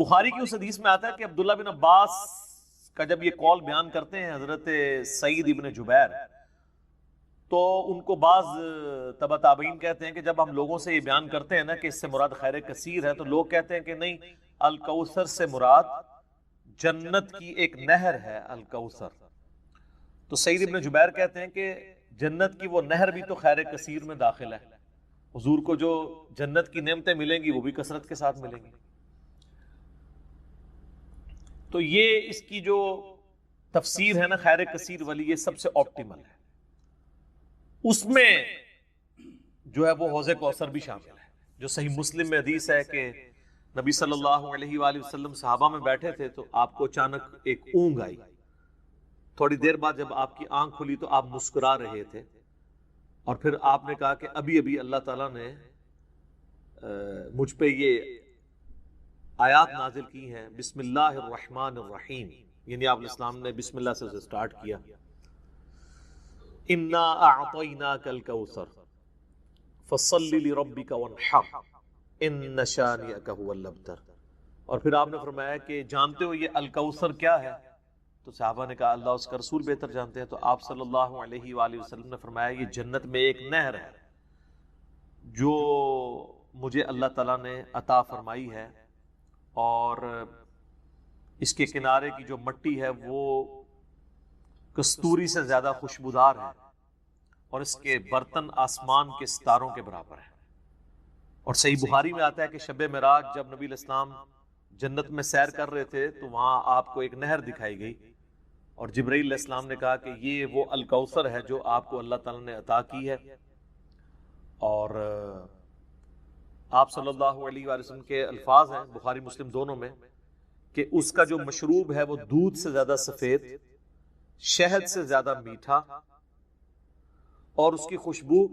بخاری کی اس حدیث میں آتا ہے کہ عبداللہ بن عباس کا جب یہ قول بیان کرتے ہیں حضرت سعید ابن جبیر، تو ان کو بعض تبع تابعین کہتے ہیں کہ جب ہم لوگوں سے یہ بیان کرتے ہیں نا کہ اس سے مراد خیر کثیر ہے، تو لوگ کہتے ہیں کہ نہیں، الکوثر سے مراد جنت کی ایک نہر ہے الکوثر۔ تو سعید ابن جبیر کہتے ہیں کہ جنت کی وہ نہر بھی تو خیر کثیر میں داخل ہے، حضور کو جو جنت کی نعمتیں ملیں گی وہ بھی کثرت کے ساتھ ملیں گی۔ تو یہ اس کی جو تفسیر ہے نا خیر کثیر والی، یہ سب سے آپٹیمل ہے، اس میں جو ہے وہ حوض کوثر بھی شامل ہے۔ جو صحیح مسلم میں حدیث ہے کہ نبی صلی اللہ علیہ وآلہ وسلم صحابہ میں بیٹھے تھے تو آپ کو اچانک ایک اونگ آئی، تھوڑی دیر بعد جب آپ کی آنکھ کھلی تو آپ مسکرا رہے تھے، اور پھر آپ نے کہا کہ ابھی ابھی اللہ تعالیٰ نے مجھ پہ یہ آیات نازل کی ہیں، بسم اللہ الرحمن الرحیم، یعنی آپ علیہ السلام نے بسم اللہ سے اسے سٹارٹ کیا، انا اعطیناک الکوثر فصل لربک وانحر ان شانئک هو الابتر۔ اور پھر آپ نے فرمایا کہ جانتے ہو یہ الکوثر کیا ہے؟ تو صحابہ نے کہا اللہ اس کا رسول بہتر جانتے ہیں۔ تو آپ صلی اللہ علیہ وآلہ وسلم نے فرمایا یہ جنت میں ایک نہر ہے جو مجھے اللہ تعالیٰ نے عطا فرمائی ہے، اور اس کے کنارے کی جو مٹی ہے وہ کستوری سے زیادہ خوشبودار ہے، اور اس کے برتن آسمان کے ستاروں کے برابر ہیں۔ اور صحیح بخاری میں آتا ہے کہ شب معراج جب نبی علیہ السلام جنت میں سیر کر رہے تھے تو وہاں آپ کو ایک نہر دکھائی گئی، اور جبرائیل علیہ السلام نے کہا کہ یہ وہ الکوثر ہے جو آپ کو اللہ تعالیٰ نے عطا کی ہے۔ اور آپ صلی اللہ علیہ وآلہ وسلم کے الفاظ ہیں بخاری مسلم دونوں میں کہ اس کا جو مشروب ہے وہ دودھ سے زیادہ سفید، شہد سے زیادہ میٹھا، اور اس کی خوشبو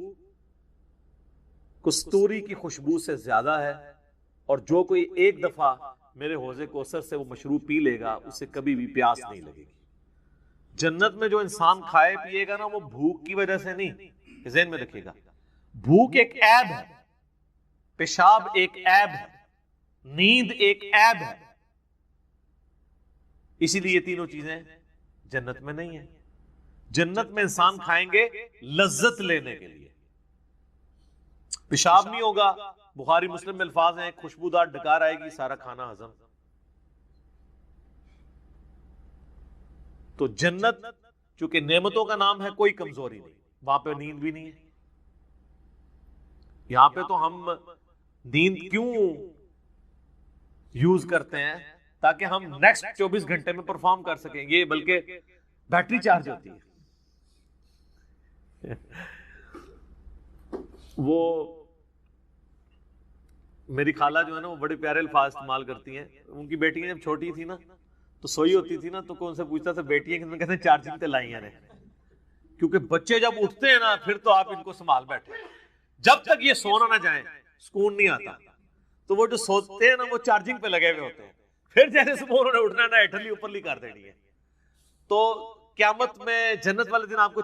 کستوری کی خوشبو سے زیادہ ہے، اور جو کوئی ایک دفعہ میرے حوض کوثر سے وہ مشروب پی لے گا اسے کبھی بھی پیاس نہیں لگے گی۔ جنت میں جو انسان کھائے پیے گا نا وہ بھوک کی وجہ سے نہیں، ذہن میں رکھیے گا، بھوک ایک عیب ہے، پیشاب ایک عیب ہے، نیند ایک عیب ہے، اسی لیے یہ تینوں چیزیں جنت میں نہیں ہیں۔ جنت میں انسان کھائیں گے لذت لینے کے لیے، پیشاب نہیں ہوگا، بخاری مسلم میں الفاظ ہیں خوشبودار ڈکار آئے گی، سارا کھانا ہضم۔ تو جنت چونکہ نعمتوں کا نام ہے، کوئی کمزوری نہیں، وہاں پہ نیند بھی نہیں ہے۔ یہاں پہ تو ہم نیند کیوں یوز کرتے ہیں؟ تاکہ ہم نیکسٹ 24 گھنٹے میں پرفارم کر سکیں، یہ بلکہ بیٹری چارج ہوتی ہے۔ وہ میری خالہ جو ہے نا وہ بڑے پیارے الفاظ استعمال کرتی ہیں، ان کی بیٹیاں جب چھوٹی تھی نا تو سوئی ہوتی تھی نا تو کون سے پوچھتا تھا بیٹیاں کہتے ہیں چارجنگ تے لائی ہیں، کیونکہ بچے جب اٹھتے ہیں نا پھر تو آپ ان کو سنبھال بیٹھے، جب تک یہ سونا نہ جائیں سکون نہیں آتا۔ تو وہ جو سوتے ہیں نا وہ چارجنگ پہ لگے ہوئے ہوتے ہیں، پھر جیسے صبح انہوں نے اٹھنا ہے نا ایٹھلی اوپرلی کر دینی ہے۔ تو قیامت میں جنت والے دن آپ کو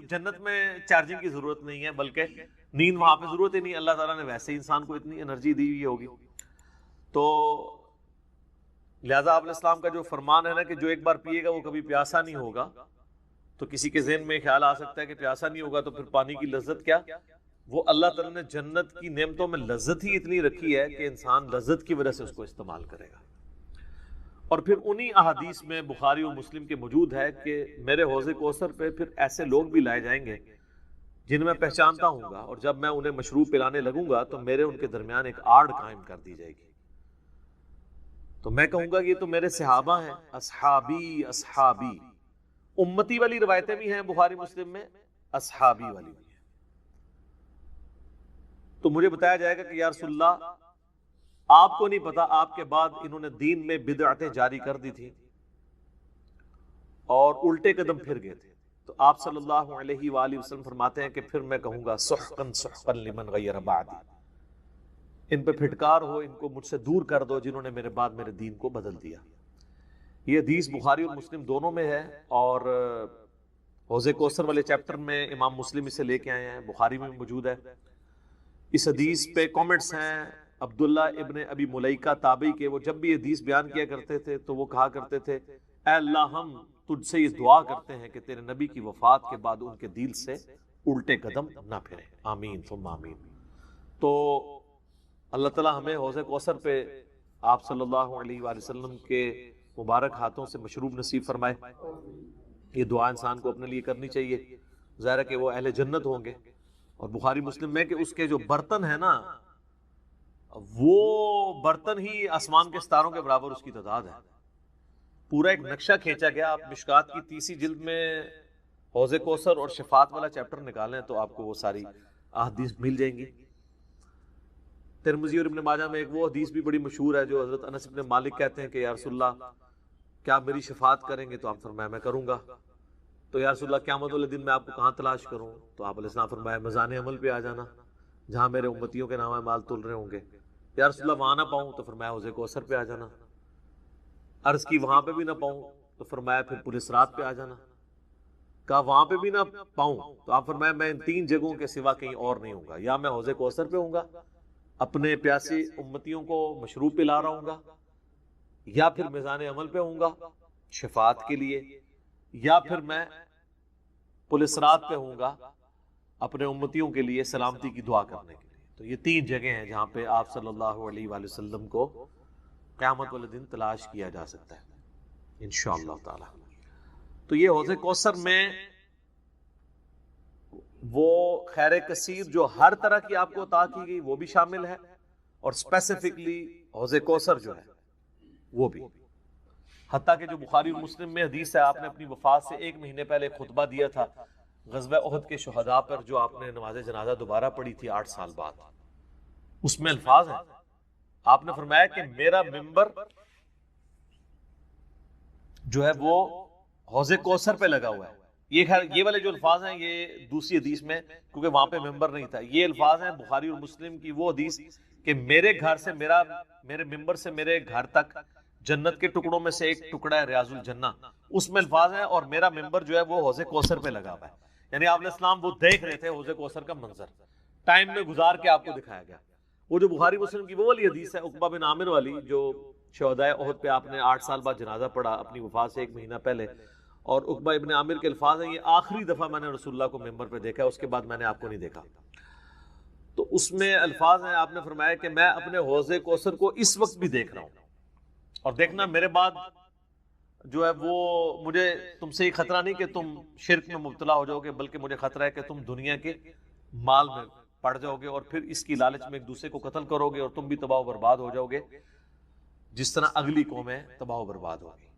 جنت میں چارجنگ کی ضرورت نہیں ہے، بلکہ نیند وہاں پہ ضرورت ہی نہیں، اللہ تعالیٰ نے ویسے ہی انسان کو اتنی انرجی دی ہوئی ہوگی۔ تو لہٰذا آپ علیہ السلام کا جو فرمان ہے نا کہ جو ایک بار پیے گا وہ کبھی پیاسا نہیں ہوگا، تو کسی کے ذہن میں خیال آ سکتا ہے کہ پیاسا نہیں ہوگا تو پھر پانی کی لذت کیا؟ وہ اللہ تعالیٰ نے جنت کی نعمتوں میں لذت ہی اتنی رکھی ہے کہ انسان لذت کی وجہ سے اس کو استعمال کرے گا۔ اور پھر انہی احادیث میں بخاری و مسلم کے موجود ہے کہ میرے حوض کوثر پہ پھر ایسے لوگ بھی لائے جائیں گے جن میں پہچانتا ہوں گا، اور جب میں انہیں مشروب پلانے لگوں گا تو میرے ان کے درمیان ایک آڑ قائم کر دی جائے گی، تو میں کہوں گا یہ تو میرے صحابہ ہیں، اصحابی اصحابی، امتی والی روایتیں بھی ہیں بخاری مسلم میں، اصحابی والی بھی ہیں۔ تو مجھے بتایا جائے گا کہ یا رسول اللہ آپ کو نہیں پتا آپ کے بعد انہوں نے دین میں بدعتیں جاری کر دی تھی اور الٹے قدم پھر گئے تھے، تو آپ صلی اللہ علیہ وآلہ وسلم فرماتے ہیں کہ پھر میں کہوں گا سحقا سحقا لمن غیر بعدی، ان پہ پھٹکار ہو، ان کو مجھ سے دور کر دو جنہوں نے میرے بعد میرے دین کو بدل دیا۔ یہ حدیث بخاری اور مسلم دونوں میں ہے، اور حوض کوثر والے چیپٹر میں امام مسلم اسے لے کے آئے ہیں، بخاری میں موجود ہے۔ اس حدیث پہ کامنٹس ہیں عبداللہ ابن ابی ملیکہ تابعی کے، وہ جب بھی حدیث بیان کیا کرتے تھے تو وہ کہا کرتے تھے اے اللہ ہم تجھ سے یہ دعا کرتے ہیں کہ تیرے نبی کی وفات کے بعد ان کے دل سے الٹے قدم نہ پھریں، آمین ثم آمین۔ تو اللہ تعالیٰ ہمیں حوض کوثر پہ آپ صلی اللہ علیہ وآلہ وسلم کے مبارک ہاتھوں سے مشروب نصیب فرمائے۔ یہ دعا انسان کو اپنے لیے کرنی چاہیے، ظاہر ہے کہ وہ اہل جنت ہوں گے۔ اور بخاری مسلم میں کہ اس کے جو برتن ہیں نا، وہ برتن ہی آسمان کے ستاروں کے برابر اس کی تعداد ہے۔ پورا ایک نقشہ کھینچا گیا۔ آپ مشکات کی 30 جلد میں حوض کوثر اور شفاعت والا چیپٹر نکالیں تو آپ کو وہ ساری احادیث مل جائیں گی۔ ترمذی اور ابن ماجہ میں ایک وہ حدیث بھی بڑی مشہور ہے جو حضرت انس بن مالک کہتے ہیں کہ یا رسول اللہ کیا آپ میری شفاعت کریں گے؟ تو آپ فرمایا میں کروں گا۔ تو یا رسول اللہ قیامت والے دن میں آپ کو کہاں تلاش کروں؟ تو آپ علیہ السلام فرمایا میزان عمل پہ آ جانا، جہاں میرے امتیوں کے نام مال تل رہے ہوں گے۔ یا رسول اللہ وہاں نہ پاؤں؟ تو فرمایا حوض کوثر پہ آ جانا۔ عرض کی وہاں پہ بھی نہ پاؤں؟ تو فرمایا پھر پل صراط پہ آ جانا۔ کہا وہاں پہ بھی نہ پاؤں؟ تو آپ فرمایا میں ان 3 جگہوں کے سوا کہیں اور نہیں ہوں گا، یا میں حوض کوثر پہ ہوں گا اپنے پیاسی امتیوں کو مشروب پلا رہا ہوں گا، یا پھر میزان عمل پہ ہوں گا شفاعت کے لیے، یا پھر میں پل صراط پہ ہوں گا اپنے امتیوں کے لیے سلامتی کی دعا کرنے کے لیے۔ تو یہ 3 جگہیں ہیں جہاں پہ آپ صلی اللہ علیہ وآلہ وسلم کو قیامت والے دن تلاش کیا جا سکتا ہے انشاءاللہ تعالی۔ تو یہ حوض کوثر میں وہ خیر کثیر جو ہر طرح کی آپ کو عطا کی گئی وہ بھی شامل ہے، اور اسپیسیفکلی حوض کوثر جو ہے وہ بھی، حتیٰ کہ جو بخاری اور مسلم میں حدیث ہے، آپ نے اپنی وفات سے 1 مہینے پہلے خطبہ دیا تھا غزوہ احد کے شہداء پر، جو آپ نے نماز جنازہ دوبارہ پڑھی تھی 8 سال بعد۔ اس میں الفاظ ہیں، آپ نے فرمایا کہ میرا ممبر جو ہے وہ حوض کوثر پہ لگا ہوا ہے۔ یہ والے جو الفاظ ہیں یہ دوسری حدیث میں، کیونکہ وہاں پہ ممبر نہیں تھا، یہ الفاظ ہیں بخاری اور مسلم کی وہ حدیث کہ میرے گھر سے میرے ممبر سے میرے گھر تک جنت کے ٹکڑوں میں سے ایک ٹکڑا ہے ریاض الجنہ، اس میں الفاظ ہیں اور میرا ممبر جو ہے وہ حوض کوثر پہ لگا ہوا ہے۔ یعنی آپ علیہ السلام وہ دیکھ رہے تھے حوض کوثر کا منظر، ٹائم میں گزار کے آپ کو دکھایا گیا۔ وہ جو بخاری مسلم کی وہ والی حدیث ہے عقبہ بن عامر والی، جو شہداء احد پہ آپ نے 8 سال بعد جنازہ پڑھا اپنی وفات سے 1 مہینہ پہلے، اور عقبہ ابن عامر کے الفاظ ہیں یہ آخری دفعہ میں نے رسول اللہ کو ممبر پہ دیکھا ہے، اس کے بعد میں نے آپ کو نہیں دیکھا۔ تو اس میں الفاظ ہیں، آپ نے فرمایا کہ میں اپنے حوض کوثر کو اس وقت بھی دیکھ رہا ہوں، اور دیکھنا میرے بعد جو ہے وہ مجھے تم سے یہ خطرہ نہیں کہ تم شرک میں مبتلا ہو جاؤ گے، بلکہ مجھے خطرہ ہے کہ تم دنیا کے مال میں پڑ جاؤ گے اور پھر اس کی لالچ میں ایک دوسرے کو قتل کرو گے اور تم بھی تباہ و برباد ہو جاؤ گے جس طرح اگلی قومیں تباہ و برباد ہوگی۔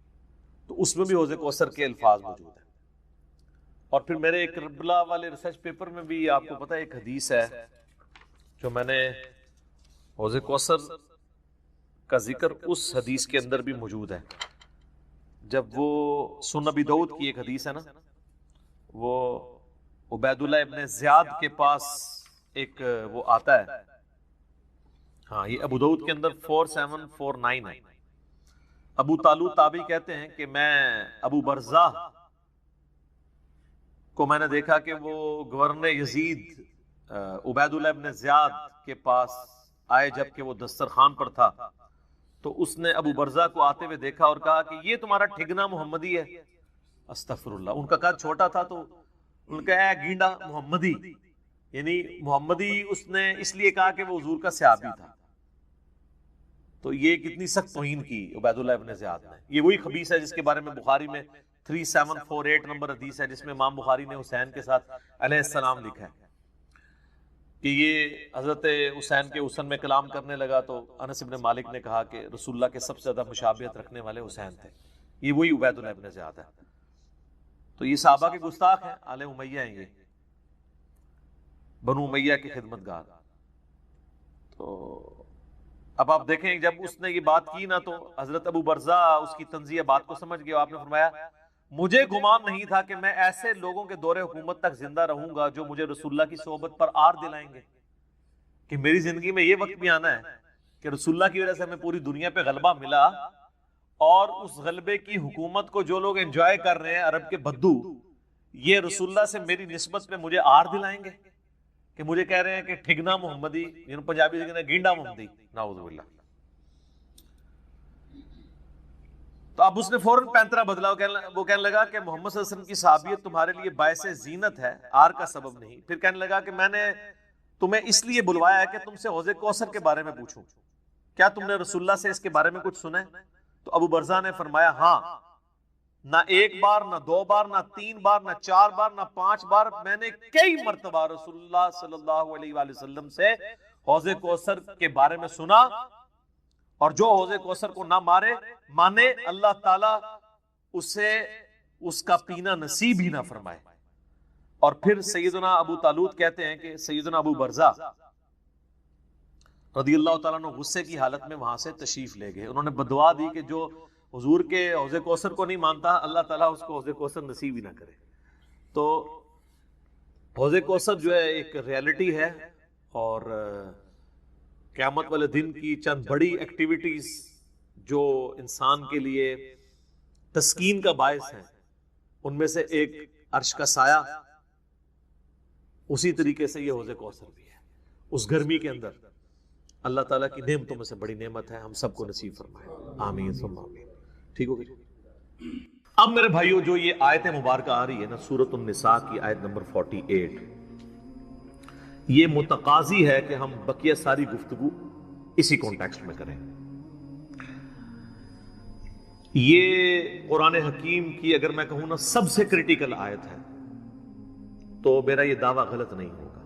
تو اس میں بھی حوض کوثر کے الفاظ موجود ہیں۔ اور پھر میرے ایک کربلا والے ریسرچ پیپر میں بھی آپ کو پتہ ہے ایک حدیث ہے جو میں نے حوض کوثر کا ذکر اس حدیث کے اندر بھی موجود ہے، جب وہ سنن ابی داؤد کی ایک حدیث ہے نا، وہ عبید اللہ ابن زیاد کے پاس ایک وہ آتا ہے، ہاں یہ ابو داؤد کے اندر 4749 ہے۔ ابو طالو تابعی کہتے ہیں کہ میں ابو برزہ کو میں نے دیکھا کہ وہ گورنر یزید عبید اللہ ابن زیاد کے پاس آئے جبکہ وہ دسترخوان پر تھا، تو اس نے ابو برزہ کو آتے ہوئے دیکھا اور کہا کہ یہ تمہارا ٹھگنا محمدی ہے۔ استغفر اللہ، ان کا قد چھوٹا تھا تو ان کا اے گینڈا محمدی، یعنی محمدی اس نے اس لیے کہا کہ وہ حضور کا صحابی تھا۔ تو یہ کتنی سخت توہین کی عبید اللہ ابن زیاد نے۔ یہ وہی خبیث ہے جس کے بارے میں بخاری میں 3748 نمبر حدیث ہے، جس میں امام بخاری نے حسین کے ساتھ علیہ السلام لکھا ہے کہ یہ حضرت حسین کے حسن میں کلام کرنے لگا، تو انس بن مالک نے کہا کہ رسول اللہ کے سب سے زیادہ مشابہت رکھنے والے حسین تھے۔ یہ وہی عبید اللہ ابن زیاد ہے۔ تو یہ صحابہ کے گستاخ ہیں، آل امیہ ہیں، یہ بنو امیہ کے خدمت گار۔ تو اب آپ دیکھیں جب اس نے یہ بات کی نا، تو حضرت ابو برزہ اس کی طنزیہ بات کو سمجھ گیا۔ آپ نے فرمایا مجھے گمان نہیں تھا کہ میں ایسے لوگوں کے دور حکومت تک زندہ رہوں گا جو مجھے رسول اللہ کی صحبت پر آر دلائیں گے، کہ میری زندگی میں یہ وقت بھی آنا ہے کہ رسول اللہ کی وجہ سے ہمیں پوری دنیا پہ غلبہ ملا، اور اس غلبے کی حکومت کو جو لوگ انجوائے کر رہے ہیں عرب کے بدو، یہ رسول اللہ سے میری نسبت پہ مجھے آر دلائیں گے۔ کہ مجھے کہہ رہے ہیں کہ ٹھگنا محمدی، یعنی پنجابی سے کہتے ہیں گینڈا محمدی، نعوذ باللہ. تو اب اس نے فوراً پینترا بدلا، وہ کہنے لگا کہ محمد صلی اللہ علیہ وسلم کی صحابیت تمہارے لیے باعث زینت ہے، آر کا سبب نہیں. پھر کہنے لگا کہ میں نے تمہیں اس لیے بلوایا ہے کہ تم سے حوض کوثر کے بارے میں پوچھوں، کیا تم نے رسول اللہ سے اس کے بارے میں کچھ سنا ہے؟ تو ابو برزہ نے فرمایا ہاں، نہ ایک بار، نہ 2 بار، نہ 3 بار، نہ 4 بار، نہ 5 بار، میں نے کئی مرتبہ رسول اللہ صلی اللہ علیہ وآلہ وسلم سے حوض کوثر کے بارے میں سنا، اور جو حوض کوثر کو نہ مانے اللہ تعالیٰ اسے اس کا پینا نصیب ہی نہ فرمائے. اور پھر سیدنا ابو طالوت کہتے ہیں کہ سیدنا ابو برزہ رضی اللہ تعالیٰ عنہ غصے کی حالت میں وہاں سے تشریف لے گئے. انہوں نے بدعا دی کہ جو حضور کے حوض کوثر کو نہیں مانتا اللہ تعالیٰ اس کو حوض کوثر نصیب ہی نہ کرے. تو حوض کوثر جو ہے ایک ریالٹی ہے، اور قیامت والے دن کی چند بڑی ایکٹیویٹیز جو انسان کے لیے تسکین کا باعث ہیں، ان میں سے ایک عرش کا سایہ، اسی طریقے سے یہ حوض کوثر بھی ہے. اس گرمی کے اندر اللہ تعالیٰ کی نعمتوں میں سے بڑی نعمت ہے، ہم سب کو نصیب فرمائے، آمین ثم آمین. ٹھیک ہو گئی؟ اب میرے بھائیو جو یہ آیت مبارکہ آ رہی ہے نا، سورۃ النساء کی آیت نمبر 48، یہ متقاضی ہے کہ ہم بقیہ ساری گفتگو اسی کانٹیکسٹ میں کریں. یہ قرآن حکیم کی اگر میں کہوں نا سب سے کریٹیکل آیت ہے، تو میرا یہ دعویٰ غلط نہیں ہوگا.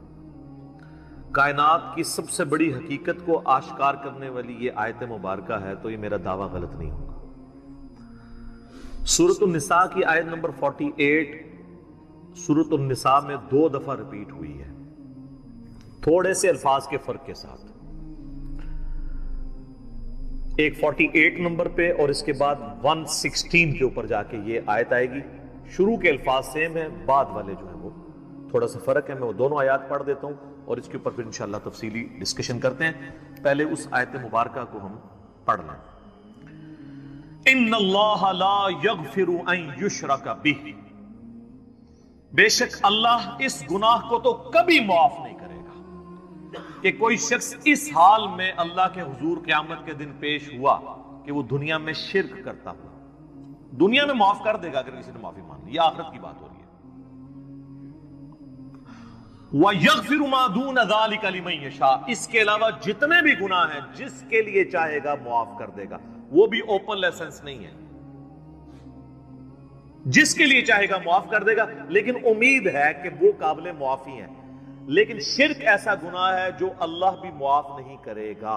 کائنات کی سب سے بڑی حقیقت کو آشکار کرنے والی یہ آیت مبارکہ ہے، تو یہ میرا دعویٰ غلط نہیں ہوگا. سورۃ النساء کی آیت نمبر 48 سورۃ النساء میں 2 دفعہ ریپیٹ ہوئی ہے، تھوڑے سے الفاظ کے فرق کے ساتھ. ایک 48 نمبر پہ اور اس کے بعد 116 کے اوپر جا کے یہ آیت آئے گی. شروع کے الفاظ سیم ہیں، بعد والے جو ہیں وہ تھوڑا سا فرق ہے. میں وہ دونوں آیات پڑھ دیتا ہوں اور اس کے اوپر پھر انشاءاللہ تفصیلی ڈسکشن کرتے ہیں. پہلے اس آیت مبارکہ کو ہم پڑھ لیں. ان اللہ لا یغفر ان یشرک بہ، بے شک اللہ اس گناہ کو تو کبھی معاف نہیں کرے گا کہ کوئی شخص اس حال میں اللہ کے حضور قیامت کے دن پیش ہوا کہ وہ دنیا میں شرک کرتا ہوا. دنیا میں معاف کر دے گا اگر کسی نے معافی مان لی، یہ آخرت کی بات ہو رہی ہے. وَيَغْفِرُ مَا دُونَ ذَلِكَ لِمَن يَشَاءُ، اس کے علاوہ جتنے بھی گناہ ہیں جس کے لیے چاہے گا معاف کر دے گا. وہ بھی اوپن لائسنس نہیں ہے، جس کے لیے چاہے گا معاف کر دے گا، لیکن امید ہے کہ وہ قابل معافی ہیں. لیکن شرک ایسا گناہ ہے جو اللہ بھی معاف نہیں کرے گا.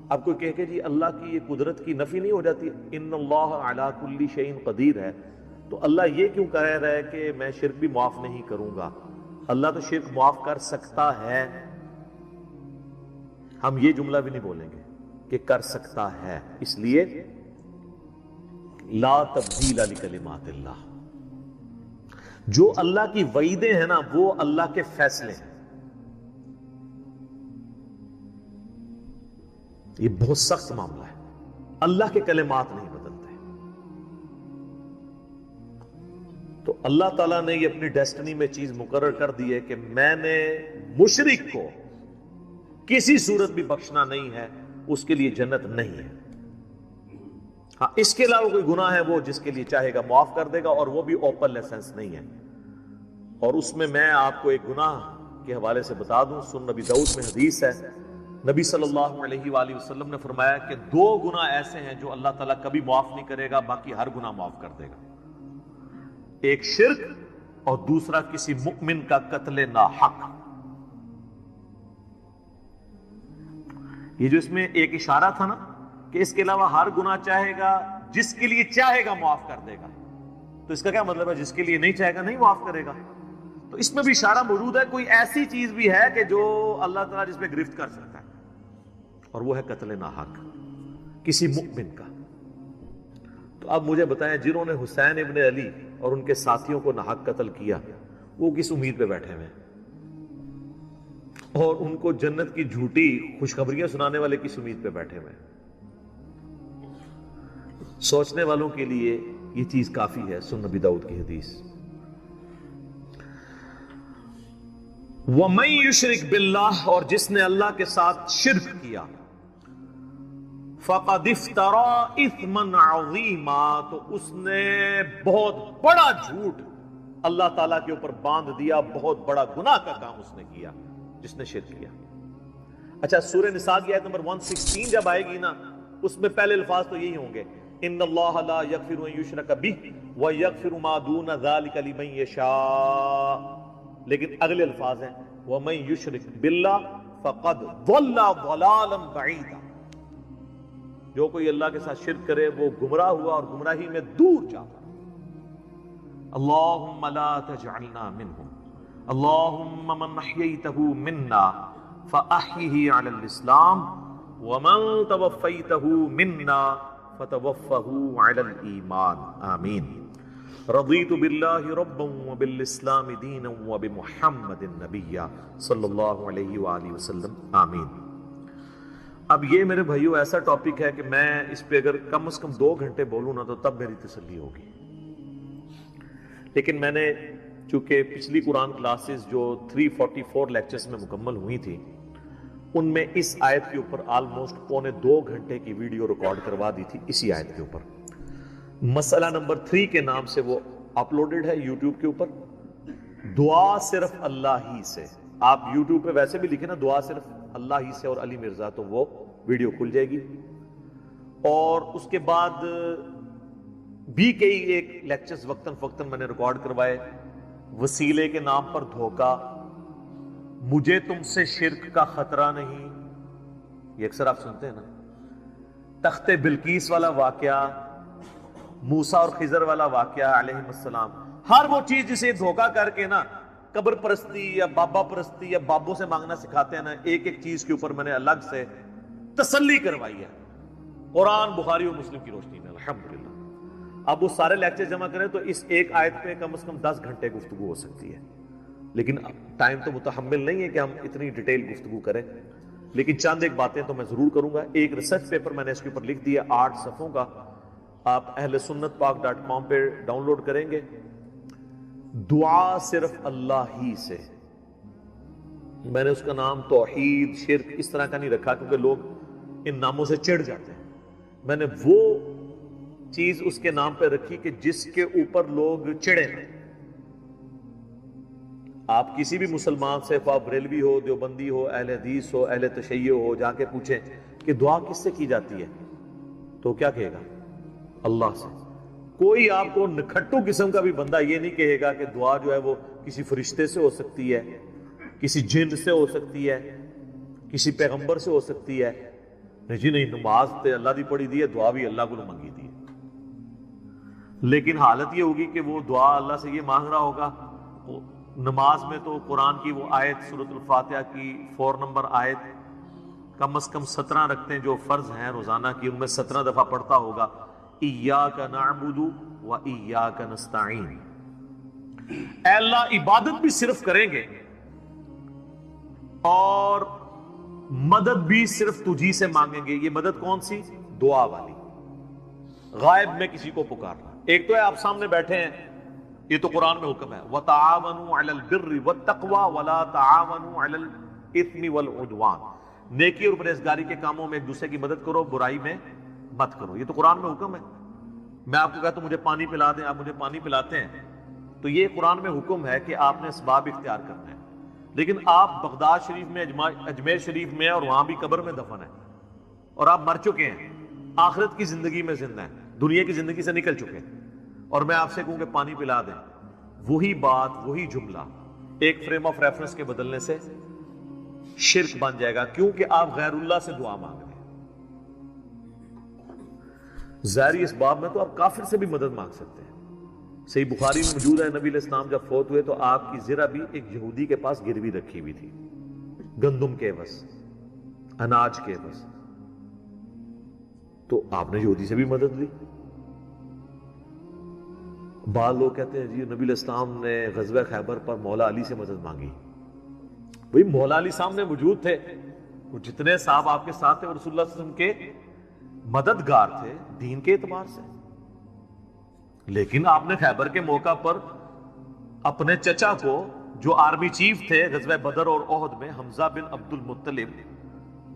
اب کوئی کہے کہ جی اللہ کی یہ قدرت کی نفی نہیں ہو جاتی، ان اللہ علی کل شیء قدیر ہے، تو اللہ یہ کیوں کہہ رہا ہے کہ میں شرک بھی معاف نہیں کروں گا؟ اللہ تو شرک معاف کر سکتا ہے، ہم یہ جملہ بھی نہیں بولیں گے کہ کر سکتا ہے. اس لیے لا تبدیل لکلمات اللہ، جو اللہ کی وعیدیں ہیں نا وہ اللہ کے فیصلے ہیں. یہ بہت سخت معاملہ ہے، اللہ کے کلمات نہیں بدلتے. تو اللہ تعالیٰ نے یہ اپنی ڈیسٹنی میں چیز مقرر کر دی ہے کہ میں نے مشرک کو کسی صورت بھی بخشنا نہیں ہے، اس کے لیے جنت نہیں ہے. ہاں اس کے علاوہ کوئی گناہ ہے وہ جس کے لیے چاہے گا معاف کر دے گا، اور وہ بھی اوپن لائسنس نہیں ہے. اور اس میں آپ کو ایک گناہ کے حوالے سے بتا دوں، سنن نبی داؤد میں حدیث ہے، نبی صلی اللہ علیہ وآلہ وسلم نے فرمایا کہ 2 گناہ ایسے ہیں جو اللہ تعالیٰ کبھی معاف نہیں کرے گا، باقی ہر گناہ معاف کر دے گا. ایک شرک اور دوسرا کسی مؤمن کا قتل ناحق. یہ جو اس میں ایک اشارہ تھا نا کہ اس کے علاوہ ہر گناہ چاہے گا، جس کے لیے چاہے گا معاف کر دے گا، تو اس کا کیا مطلب ہے؟ جس کے لیے نہیں چاہے گا نہیں معاف کرے گا. تو اس میں بھی اشارہ موجود ہے، کوئی ایسی چیز بھی ہے کہ جو اللہ تعالیٰ جس پہ گرفت کر سکتا ہے، اور وہ ہے قتل ناحق کسی مؤمن کا. تو اب مجھے بتائیں، جنہوں نے حسین ابن علی اور ان کے ساتھیوں کو ناحق قتل کیا، وہ کس امید پہ بیٹھے ہوئے ہیں؟ اور ان کو جنت کی جھوٹی خوشخبریاں سنانے والے کس امید پہ بیٹھے ہوئے ہیں؟ سوچنے والوں کے لیے یہ چیز کافی ہے. سنن نبی داؤد کی حدیث. وَمَن يُشْرِكْ بِاللَّهِ، اور جس نے اللہ کے ساتھ شرک کیا، فَقَدِ افْتَرَىٰ إِثْمًا عَظِيمًا، تو اس نے بہت بڑا جھوٹ اللہ تعالیٰ کے اوپر باندھ دیا، بہت بڑا گناہ کا کام اس نے کیا جس نے شرک کیا۔ اچھا، سورہ نساء کی آیت نمبر 116 جب آئے گی نا، اس میں پہلے الفاظ تو یہی ہوں گے، ان اللہ لا یغفر ان یشرک بہ ویغفر ما دون ذلک لمن یشاء، لیکن اگلے الفاظ ہیں ومن یشرک باللہ فقد ضل ضلالا بعیدا، جو کوئی اللہ کے ساتھ شرک کرے وہ گمراہ ہوا اور گمراہی میں دور جاتا۔ اللہم لا تجعلنا منہم، اللہم من احییتہ منا فاحیہ علی الاسلام ومن توفیتہ منا فتوفہ علی الایمان، آمین۔ رضیت باللہ ربا وبالاسلام دینا وبمحمد نبیا صلی اللہ علیہ وآلہ وسلم، آمین۔ اب یہ میرے بھائیو ایسا ٹاپک ہے کہ میں اس پہ اگر کم از کم 2 گھنٹے بولوں نا تو تب میری تسلی ہوگی، لیکن میں نے چونکہ پچھلی قرآن کلاسز جو 344 لیکچرز میں مکمل ہوئی تھی، ان میں اس آیت کے اوپر آلموسٹ پونے 2 گھنٹے کی ویڈیو ریکارڈ کروا دی تھی اسی آیت کے اوپر۔ مسئلہ نمبر 3 کے نام سے وہ اپلوڈڈ ہے یوٹیوب کے اوپر، دعا صرف اللہ ہی سے۔ آپ یوٹیوب پہ ویسے بھی لکھیں نا دعا صرف اللہ ہی سے اور علی مرزا، تو وہ ویڈیو کھل جائے گی۔ اور اس کے بعد بھی کئی ایک لیکچرز وقتاً فوقتاً میں نے ریکارڈ کروائے، وسیلے کے نام پر دھوکہ، مجھے تم سے شرک کا خطرہ نہیں، یہ اکثر آپ سنتے ہیں نا، تخت بلقیس والا واقعہ، موسیٰ اور خضر والا واقعہ علیہ السلام، ہر وہ چیز جسے دھوکہ کر کے نا قبر پرستی یا بابا پرستی یا بابوں سے مانگنا سکھاتے ہیں نا، ایک ایک چیز کے اوپر میں نے الگ سے تسلی کروائی ہے قرآن، بخاری اور مسلم کی روشنی میں، الحمدللہ۔ اب وہ سارے لیکچر جمع کریں تو اس ایک آیت پہ کم از کم 10 گھنٹے گفتگو ہو سکتی ہے، لیکن ٹائم تو متحمل نہیں ہے کہ ہم اتنی ڈیٹیل گفتگو کریں، لیکن چند ایک باتیں تو میں ضرور کروں گا۔ ایک ریسرچ پیپر میں نے اس کے اوپر لکھ دیا 8 صفحوں کا، آپ اہل سنت پاک .com پہ ڈاؤن لوڈ کریں گے۔ دعا صرف اللہ ہی سے، میں نے اس کا نام توحید، شرک اس طرح کا نہیں رکھا کیونکہ لوگ ان ناموں سے چڑھ جاتے ہیں، میں نے وہ چیز اس کے نام پہ رکھی کہ جس کے اوپر لوگ چڑھے ہیں۔ آپ کسی بھی مسلمان سے، خواہ بریلوی ہو، دیوبندی ہو، اہل حدیث ہو، اہل تشیع ہو، جا کے پوچھیں کہ دعا کس سے کی جاتی ہے تو کیا کہے گا؟ اللہ سے۔ کوئی آپ کو نکھٹو قسم کا بھی بندہ یہ نہیں کہے گا کہ دعا جو ہے وہ کسی فرشتے سے ہو سکتی ہے، کسی جن سے ہو سکتی ہے، کسی پیغمبر سے ہو سکتی ہے۔ نہیں جی نہیں، نماز تے اللہ دی پڑھی دی ہے، دعا بھی اللہ کو منگی دی ہے، لیکن حالت یہ ہوگی کہ وہ دعا اللہ سے یہ مانگ رہا ہوگا۔ نماز میں تو قرآن کی وہ آیت سورۃ الفاتحہ کی 4 نمبر آیت کم از کم 17 رکعتیں جو فرض ہیں روزانہ کی، ان میں 17 دفعہ پڑھتا ہوگا ایاک نعبد و ایاک نستعین، اے اللہ عبادت بھی صرف کریں گے اور مدد بھی صرف تجھی سے مانگیں گے۔ یہ مدد کون سی؟ دعا والی، غائب میں کسی کو پکارنا۔ ایک تو ہے آپ سامنے بیٹھے ہیں، یہ تو قرآن میں حکم ہے وَتَعَاوَنُوا عَلَى الْبِرِّ وَالتَّقْوَى وَلَا تَعَاوَنُوا عَلَى الْإِثْمِ وَالْعُدْوَانِ، نیکی اور پرہیزگاری کے کاموں میں ایک دوسرے کی مدد کرو، برائی میں مت کرو، یہ تو قرآن میں حکم ہے۔ میں آپ کو کہتا ہوں مجھے پانی پلا دیں، آپ مجھے پانی پلاتے ہیں، تو یہ قرآن میں حکم ہے کہ آپ نے اسباب اختیار کرنا ہے، لیکن آپ بغداد شریف میں، اجمیر شریف میں، اور وہاں بھی قبر میں دفن ہیں، اور آپ مر چکے ہیں، آخرت کی زندگی میں زندہ ہیں، دنیا کی زندگی سے نکل چکے ہیں، اور میں آپ سے کہوں کہ پانی پلا دیں، وہی بات، وہی جملہ ایک فریم آف ریفرنس کے بدلنے سے شرک بن جائے گا، کیونکہ آپ غیر اللہ سے دعا مانگ رہے ہیں۔ ظاہری اسباب میں تو آپ کافر سے بھی مدد مانگ سکتے ہیں، صحیح بخاری میں موجود ہے، نبی علیہ السلام جب فوت ہوئے تو آپ کی ذرا بھی ایک یہودی کے پاس گروی رکھی ہوئی تھی، گندم کے عوض، اناج کے عوض، تو آپ نے یہودی سے بھی مدد لی۔ بعض لوگ کہتے ہیں جی نبی علیہ السلام نے غزوہ خیبر پر مولا علی سے مدد مانگی، بھئی مولا علی سامنے موجود تھے، وہ جتنے صاحب آپ کے ساتھ تھے وہ رسول اللہ صلی اللہ علیہ وسلم کے مددگار تھے دین کے اعتبار سے، لیکن آپ نے خیبر کے موقع پر اپنے چچا کو جو آرمی چیف تھے غزوہ بدر اور احد میں، حمزہ بن عبد المطلب،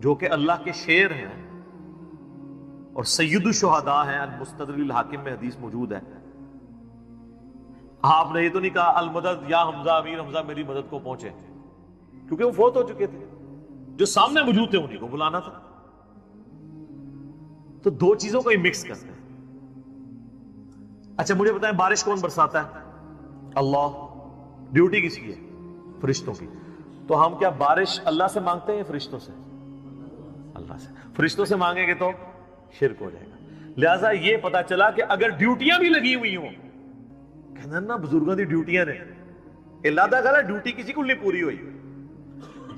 جو کہ اللہ کے شیر ہیں اور سید الشہداء ہیں، المستدرک الحاکم میں حدیث موجود ہے. آپ نے یہ تو نہیں کہا المدد یا حمزہ، امیر حمزہ میری مدد کو پہنچے، کیونکہ وہ فوت ہو چکے تھے. جو سامنے موجود تھے انہیں کو بلانا تھا. تو دو چیزوں کو ہی مکس کرتے ہیں. اچھا مجھے بتائیں بارش کون برساتا ہے؟ اللہ. ڈیوٹی کس کی ہے؟ فرشتوں کی. تو ہم کیا بارش اللہ سے مانگتے ہیں یا فرشتوں سے؟ اللہ سے. فرشتوں سے مانگیں گے تو شرک ہو جائے گا. لہذا یہ پتا چلا کہ اگر ڈیوٹیاں بھی لگی ہوئی ہوں، کہنا نا بزرگوں کی ڈیوٹیاں نے، اللہ دا کہا ڈیوٹی کسی کو نہیں پوری ہوئی.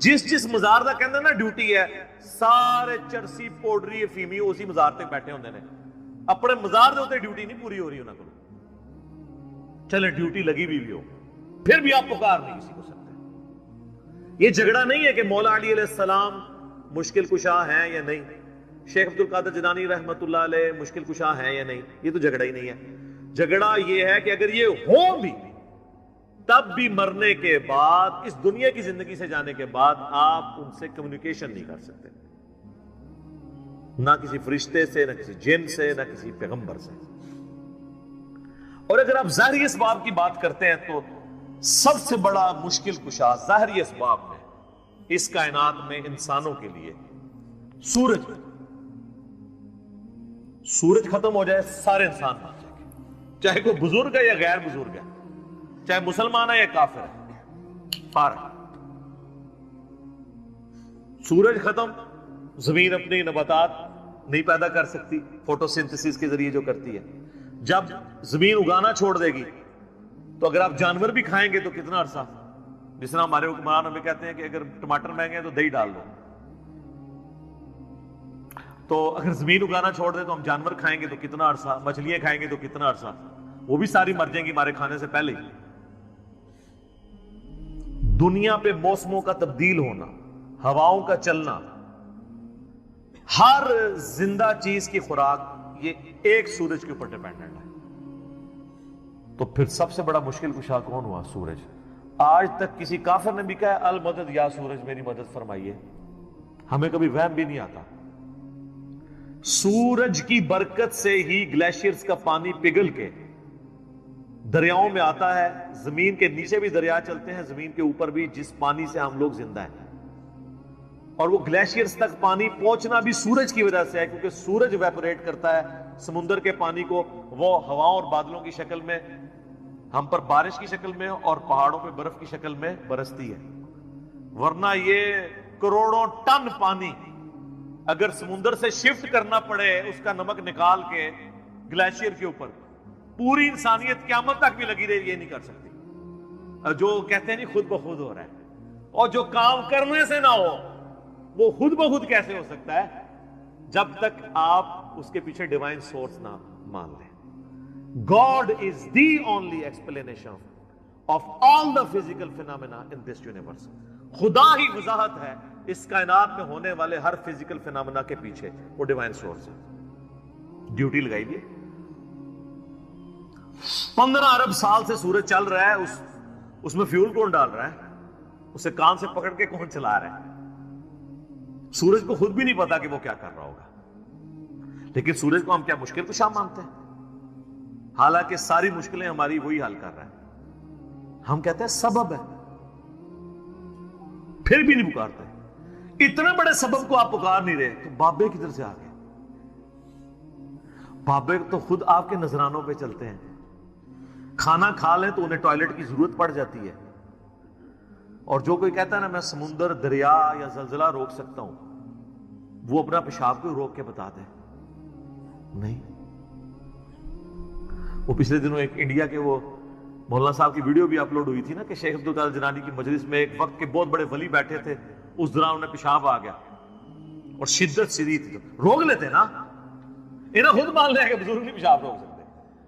جس مزار دا کہنا نا ڈیوٹی ہے، سارے چرسی پوڈری افیمی اسی مزار تے بیٹھے ہوندے نے، اپنے مزار دے ہوتے ڈیوٹی نہیں پوری ہو رہی انہاں کو. چلے ڈیوٹی لگی ہوئی ہو پھر بھی آپ پکار نہیں کسی کو سکتے. یہ جھگڑا نہیں ہے کہ مولا علی علیہ السلام مشکل کشا ہیں یا نہیں، شیخ عبد القادر جیلانی رحمت اللہ علیہ مشکل کشا ہیں یا نہیں، یہ تو جھگڑا ہی نہیں ہے. جھگڑا یہ ہے کہ اگر یہ ہو بھی تب بھی مرنے کے بعد، اس دنیا کی زندگی سے جانے کے بعد، آپ ان سے کمیونیکیشن نہیں کر سکتے، نہ کسی فرشتے سے، نہ کسی جن سے، نہ کسی پیغمبر سے. اور اگر آپ ظاہری اسباب کی بات کرتے ہیں تو سب سے بڑا مشکل کشا ظاہری اسباب میں اس کائنات میں انسانوں کے لیے سورج. سورج ختم ہو جائے سارے انسان مر جائیں گے، چاہے کوئی بزرگ ہے یا غیر بزرگ ہے، چاہے مسلمان ہے یا کافر ہے، فارغ. سورج ختم، زمین اپنی نباتات نہیں پیدا کر سکتی فوٹو سنتھسس کے ذریعے جو کرتی ہے. جب زمین اگانا چھوڑ دے گی تو اگر آپ جانور بھی کھائیں گے تو کتنا عرصہ، جس طرح ہمارے حکمران ہمیں کہتے ہیں کہ اگر ٹماٹر مہنگے ہیں تو دہی ڈال دو، تو اگر زمین اگانا چھوڑ دے تو ہم جانور کھائیں گے تو کتنا عرصہ، مچھلیاں کھائیں گے تو کتنا عرصہ، وہ بھی ساری مر جائیں گی ہمارے کھانے سے پہلے ہی. دنیا پہ موسموں کا تبدیل ہونا، ہواؤں کا چلنا، ہر زندہ چیز کی خوراک یہ ایک سورج کے اوپر ڈیپینڈنٹ ہے. تو پھر سب سے بڑا مشکل کشا کون ہوا؟ سورج. آج تک کسی کافر نے بھی کہا ہے المدد یا سورج میری مدد فرمائیے، ہمیں کبھی وہم بھی نہیں آتا. سورج کی برکت سے ہی گلیشیئرز کا پانی پگھل کے دریاؤں میں آتا ہے. زمین کے نیچے بھی دریا چلتے ہیں، زمین کے اوپر بھی، جس پانی سے ہم لوگ زندہ ہیں. اور وہ گلیشیئرز تک پانی پہنچنا بھی سورج کی وجہ سے ہے، کیونکہ سورج ویپوریٹ کرتا ہے سمندر کے پانی کو، وہ ہواؤں اور بادلوں کی شکل میں ہم پر بارش کی شکل میں اور پہاڑوں پہ برف کی شکل میں برستی ہے. ورنہ یہ کروڑوں ٹن پانی اگر سمندر سے شفٹ کرنا پڑے اس کا نمک نکال کے گلیشیئر کے اوپر، پوری انسانیت قیامت تک بھی لگی رہی، یہ نہیں کر سکتی. جو کہتے ہیں نہیں خود بخود ہو رہا ہے، اور جو کام کرنے سے نہ ہو وہ خود بخود کیسے ہو سکتا ہے؟ جب تک آپ اس کے پیچھے ڈیوائن سورس نہ مان لیں. God is the only explanation of all the physical phenomena in this universe. خدا ہی وضاحت ہے اس کائنات میں ہونے والے ہر فزیکل فینامنا کے پیچھے، وہ ڈیوائن سورس ہے. ڈیوٹی لگائی بھی 15 ارب سال سے سورج چل رہا ہے، اس میں فیول کون ڈال رہا ہے؟ اسے کان سے پکڑ کے کون چلا رہا ہے؟ سورج کو خود بھی نہیں پتا کہ وہ کیا کر رہا ہوگا. لیکن سورج کو ہم کیا مشکل کشا مانتے ہیں؟ حالانکہ ساری مشکلیں ہماری وہی حل کر رہا ہے. ہم کہتے ہیں سبب ہے، پھر بھی نہیں پکارتے. اتنے بڑے سبب کو آپ پکار نہیں رہے تو بابے کدھر سے آ گئے؟ بابے تو خود آپ کے نذرانوں پہ چلتے ہیں. کھانا کھا لیں تو انہیں ٹوائلٹ کی ضرورت پڑ جاتی ہے. اور جو کوئی کہتا ہے نا میں سمندر، دریا یا زلزلہ روک سکتا ہوں، وہ اپنا پیشاب کو روک کے بتا دے. نہیں. وہ پچھلے دنوں ایک انڈیا کے وہ مولانا صاحب کی ویڈیو بھی اپلوڈ ہوئی تھی نا کہ شیخ عبد القادر جیلانی کی مجلس میں ایک وقت کے بہت بڑے ولی بیٹھے تھے، اس دوران انہیں پیشاب آ گیا اور شدت شدید تھی. روک لیتے نا، انہیں خود مان لیا کہ بزرگ نہیں پیشاب روک سکتے.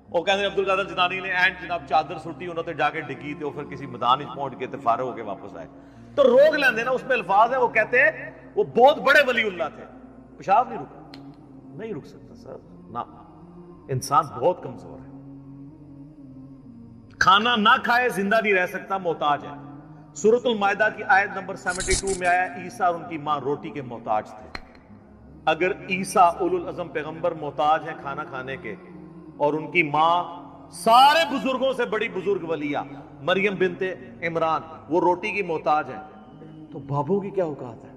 وہ کہتے ہیں عبد القادر جیلانی نے اینڈ جناب چادر سٹی انہوں نے جا کے ڈگی تھے، پھر کسی میدان پہنچ گئے تھے، فارغ ہو کے واپس آئے. تو روک لیندے نا، اس میں الفاظ ہیں. وہ کہتے ہیں وہ بہت بڑے ولی اللہ تھے، پیشاب نہیں رکا. نہیں رک سکتا سر، نہ. انسان بہت کمزور ہے، کھانا نہ کھائے زندہ نہیں رہ سکتا، محتاج ہے. سورۃ المائدہ کی آیت نمبر 72 میں آیا عیسیٰ اور ان کی ماں روٹی کے محتاج تھے. اگر عیسیٰ اولو العزم پیغمبر محتاج ہیں کھانا کھانے کے، اور ان کی ماں سارے بزرگوں سے بڑی بزرگ ولیہ مریم بنت عمران وہ روٹی کی محتاج ہیں، تو بابوں کی کیا اوقات ہے؟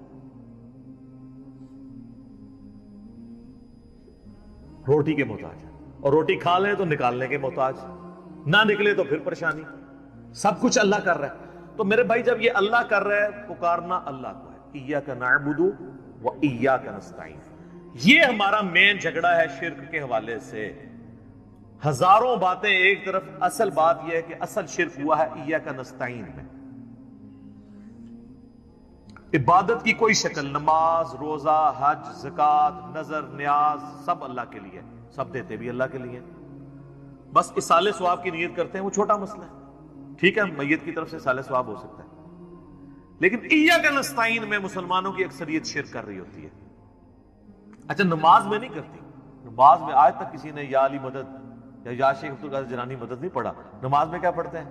روٹی کے محتاج ہیں، اور روٹی کھا لیں تو نکالنے کے محتاج، نہ نکلے تو پھر پریشانی. سب کچھ اللہ کر رہا ہے. تو میرے بھائی جب یہ اللہ کر رہا ہے، پکارنا اللہ کو ہے. ایاک نعبد و ایاک نستعین. یہ ہمارا مین جھگڑا ہے شرک کے حوالے سے. ہزاروں باتیں ایک طرف، اصل بات یہ ہے کہ اصل شرک ہوا ہے ایاک نستعین میں. عبادت کی کوئی شکل، نماز، روزہ، حج، زکوٰۃ، نظر، نیاز، سب اللہ کے لیے، سب دیتے بھی اللہ کے لیے. بس اصال ثواب کی نیت کرتے ہیں، وہ چھوٹا مسئلہ ہے. ٹھیک ہے، میت کی طرف سے اصال ثواب ہو سکتا ہے، لیکن ایاک نستعین میں مسلمانوں کی اکثریت شرک کر رہی ہوتی ہے. اچھا، نماز میں نہیں کرتی. نماز میں آج تک کسی نے یا علی مدد یا شیخ عبد القادر جیلانی مدد نہیں پڑھا. نماز میں کیا پڑھتے ہیں؟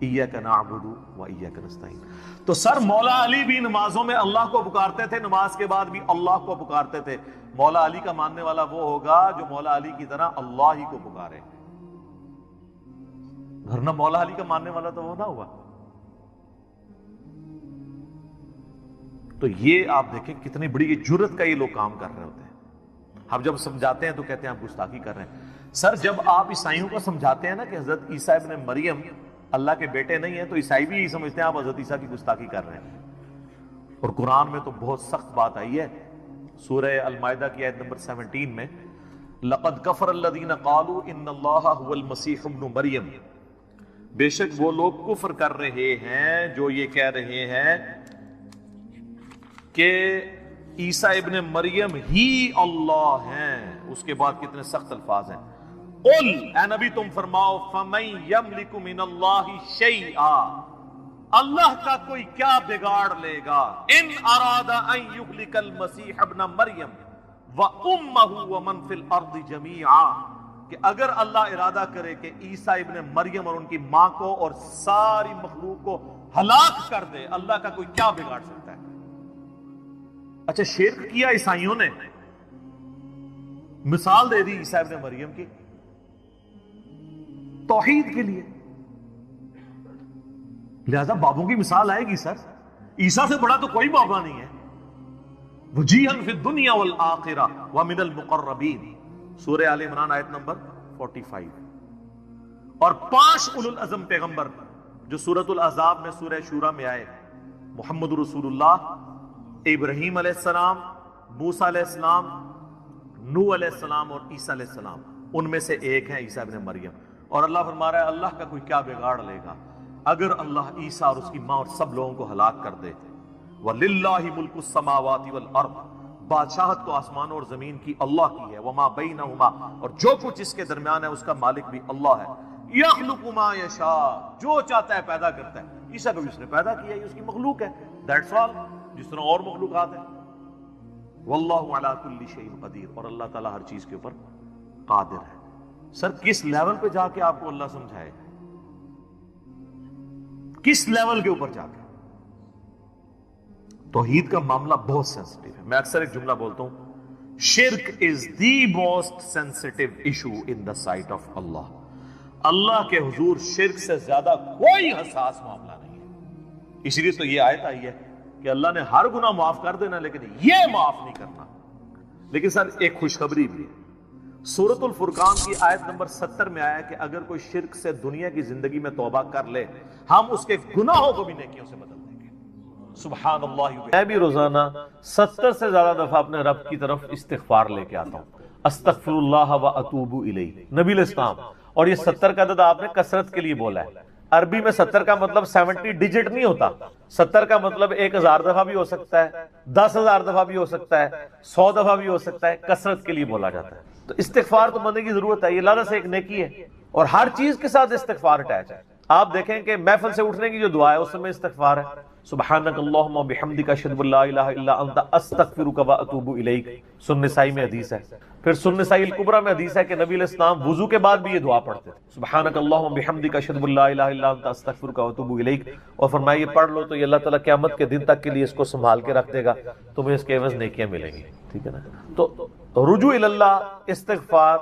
ایاک نعبد و ایاک نستعین. تو سر مولا علی بھی نمازوں میں اللہ کو پکارتے تھے، نماز کے بعد بھی اللہ کو پکارتے تھے. مولا علی کا ماننے والا وہ ہوگا جو مولا علی کی طرح اللہ ہی کو پکارے، ورنہ مولا علی کا ماننے والا تو وہ نہ ہوا. تو یہ آپ دیکھیں کتنی بڑی جرت کا یہ لوگ کام کر رہے ہوتے ہیں. ہم جب سمجھاتے ہیں تو کہتے ہیں آپ گستاخی کر رہے ہیں. سر جب آپ عیسائیوں کو سمجھاتے ہیں نا کہ حضرت عیسیٰ ابن مریم اللہ کے بیٹے نہیں ہیں، تو عیسائی بھی یہی سمجھتے ہیں آپ حضرت عیسیٰ کی گستاخی کر رہے ہیں. اور قرآن میں تو بہت سخت بات آئی ہے. سورہ المائدہ کی آیت نمبر 17 میں لَقَدْ كَفَرَ الَّذِينَ قَالُوا إِنَّ اللَّهَ هُوَ الْمَسِيحُ ابْنُ مَرْيَمَ. بے شک وہ لوگ کفر کر رہے ہیں جو یہ کہہ رہے ہیں کہ عیسیٰ ابن مریم ہی اللہ ہیں. اس کے بعد کتنے سخت الفاظ ہیں. قل، اے نبی تم فرماؤ، فَمَن يَمْلِكُ مِنَ اللَّهِ شَيْئًا، اللہ کا کوئی کیا بگاڑ لے گا. ان اراد ان یہلک المسیح ابن مریم وامہ ومن فی الارض جمیعا، کہ اگر اللہ ارادہ کرے کہ عیسیٰ ابن مریم اور ان کی ماں کو اور ساری مخلوق کو ہلاک کر دے، اللہ کا کوئی کیا بگاڑ سکتا ہے. اچھا، شرک کیا عیسائیوں نے، مثال دے دی عیسیٰ ابن مریم کی توحید کے لیے. لہذا بابوں کی مثال آئے گی. سر عیسیٰ سے بڑا تو کوئی بابا نہیں ہے. وجیہا فی الدنیا والآخرہ ومن المقربین، سورہ آل عمران آیت نمبر 45. اور 5 اولو العزم پیغمبر جو سورۃ الاحزاب میں سورہ شورى میں آئے، محمد رسول اللہ، ابراہیم علیہ السلام، موسیٰ علیہ السلام، نوح علیہ السلام اور عیسیٰ علیہ السلام، ان میں سے ایک ہے عیسیٰ ابن مریم. اور اللہ فرما رہا ہے اللہ کا کوئی کیا بگاڑ لے گا اگر اللہ عیسیٰ اور اس کی ماں اور سب لوگوں کو ہلاک کر دے. وَلِلَّهِ مُلْكُ السَّمَاوَاتِ وَالْأَرْضِ، بادشاہت تو آسمان اور زمین کی اللہ کی ہے. وَمَا بَيْنَهُمَا، اور جو کچھ اس کے درمیان ہے اس کا مالک بھی اللہ ہے. يَخْلُقُ مَا يَشَاءُ، جو چاہتا ہے پیدا کرتا ہے. عیسیٰ کو بھی اس نے پیدا کیا، یہ اس کی مخلوق ہے. That's all، جس طرح اور مخلوقات ہیں. وَاللَّهُ عَلَى كُلِّ شَيْءٍ قَدِيرٌ، اور اللہ تعالیٰ ہر چیز کے اوپر قادر ہے. سر کس لیول پہ جا کے آپ کو اللہ سمجھائے، کس لیول کے اوپر جا کے. توحید کا معاملہ بہت سینسٹیو ہے. میں اکثر ایک جملہ بولتا ہوں، شرک is the most sensitive issue in the sight of Allah. Allah کے حضور شرک سے زیادہ کوئی حساس معاملہ نہیں ہے. اس لیے تو یہ آیت آئی ہے کہ اللہ نے ہر گناہ معاف کر دینا لیکن یہ معاف نہیں کرنا. لیکن سر ایک خوشخبری بھی ہے. سورۃ الفرقان کی آیت نمبر 70 میں آیا کہ اگر کوئی شرک سے دنیا کی زندگی میں توبہ کر لے، ہم اس کے گناہوں کو بھی نیکیوں سے بدل دیں گے. سبحان اللہ. میں بھی روزانہ 70 سے زیادہ دفعہ اپنے رب کی طرف استغفار لے کے آتا ہوں. استغفر اللہ و اتوب الیہ، نبی علیہ السلام. اور یہ 70 کا عدد آپ نے کثرت کے لیے بولا ہے. عربی میں 70 کا مطلب 70 ڈیجٹ نہیں ہوتا. 70 کا مطلب 1000 دفعہ بھی ہو سکتا ہے، 10,000 دفعہ بھی ہو سکتا ہے، 100 دفعہ بھی ہو سکتا ہے. کثرت کے لیے بولا جاتا ہے. تو استغفار تو بندے کی ضرورت ہے، یہ اللہ سے ایک نیکی ہے. اور ہر چیز کے ساتھ استغفار اٹیچ ہے. آپ دیکھیں کہ محفل سے اٹھنے کی جو دعا ہے اس میں استغفار ہے، سبحانک اللہم و بحمدک اشہد ان لا الہ الا انت استغفرک و اتوب الیک، سنن نسائی میں حدیث ہے۔ پھر سنن نسائی الکبریٰ میں حدیث ہے کہ نبی علیہ السلام وضو کے بعد بھی یہ دعا پڑھتے تھے، سبحانک اللہم و بحمدک اشہد ان لا الہ الا انت استغفرک و اتوب الیک، اور فرمایا یہ پڑھ لو تو یہ اللہ تعالیٰ قیامت کے دن تک کے لیے اس کو سنبھال کے رکھ دے گا، تمہیں اس کے عوض نیکیاں ملیں گی، ٹھیک ہے نا۔ تو رجوع اللہ، استغفار،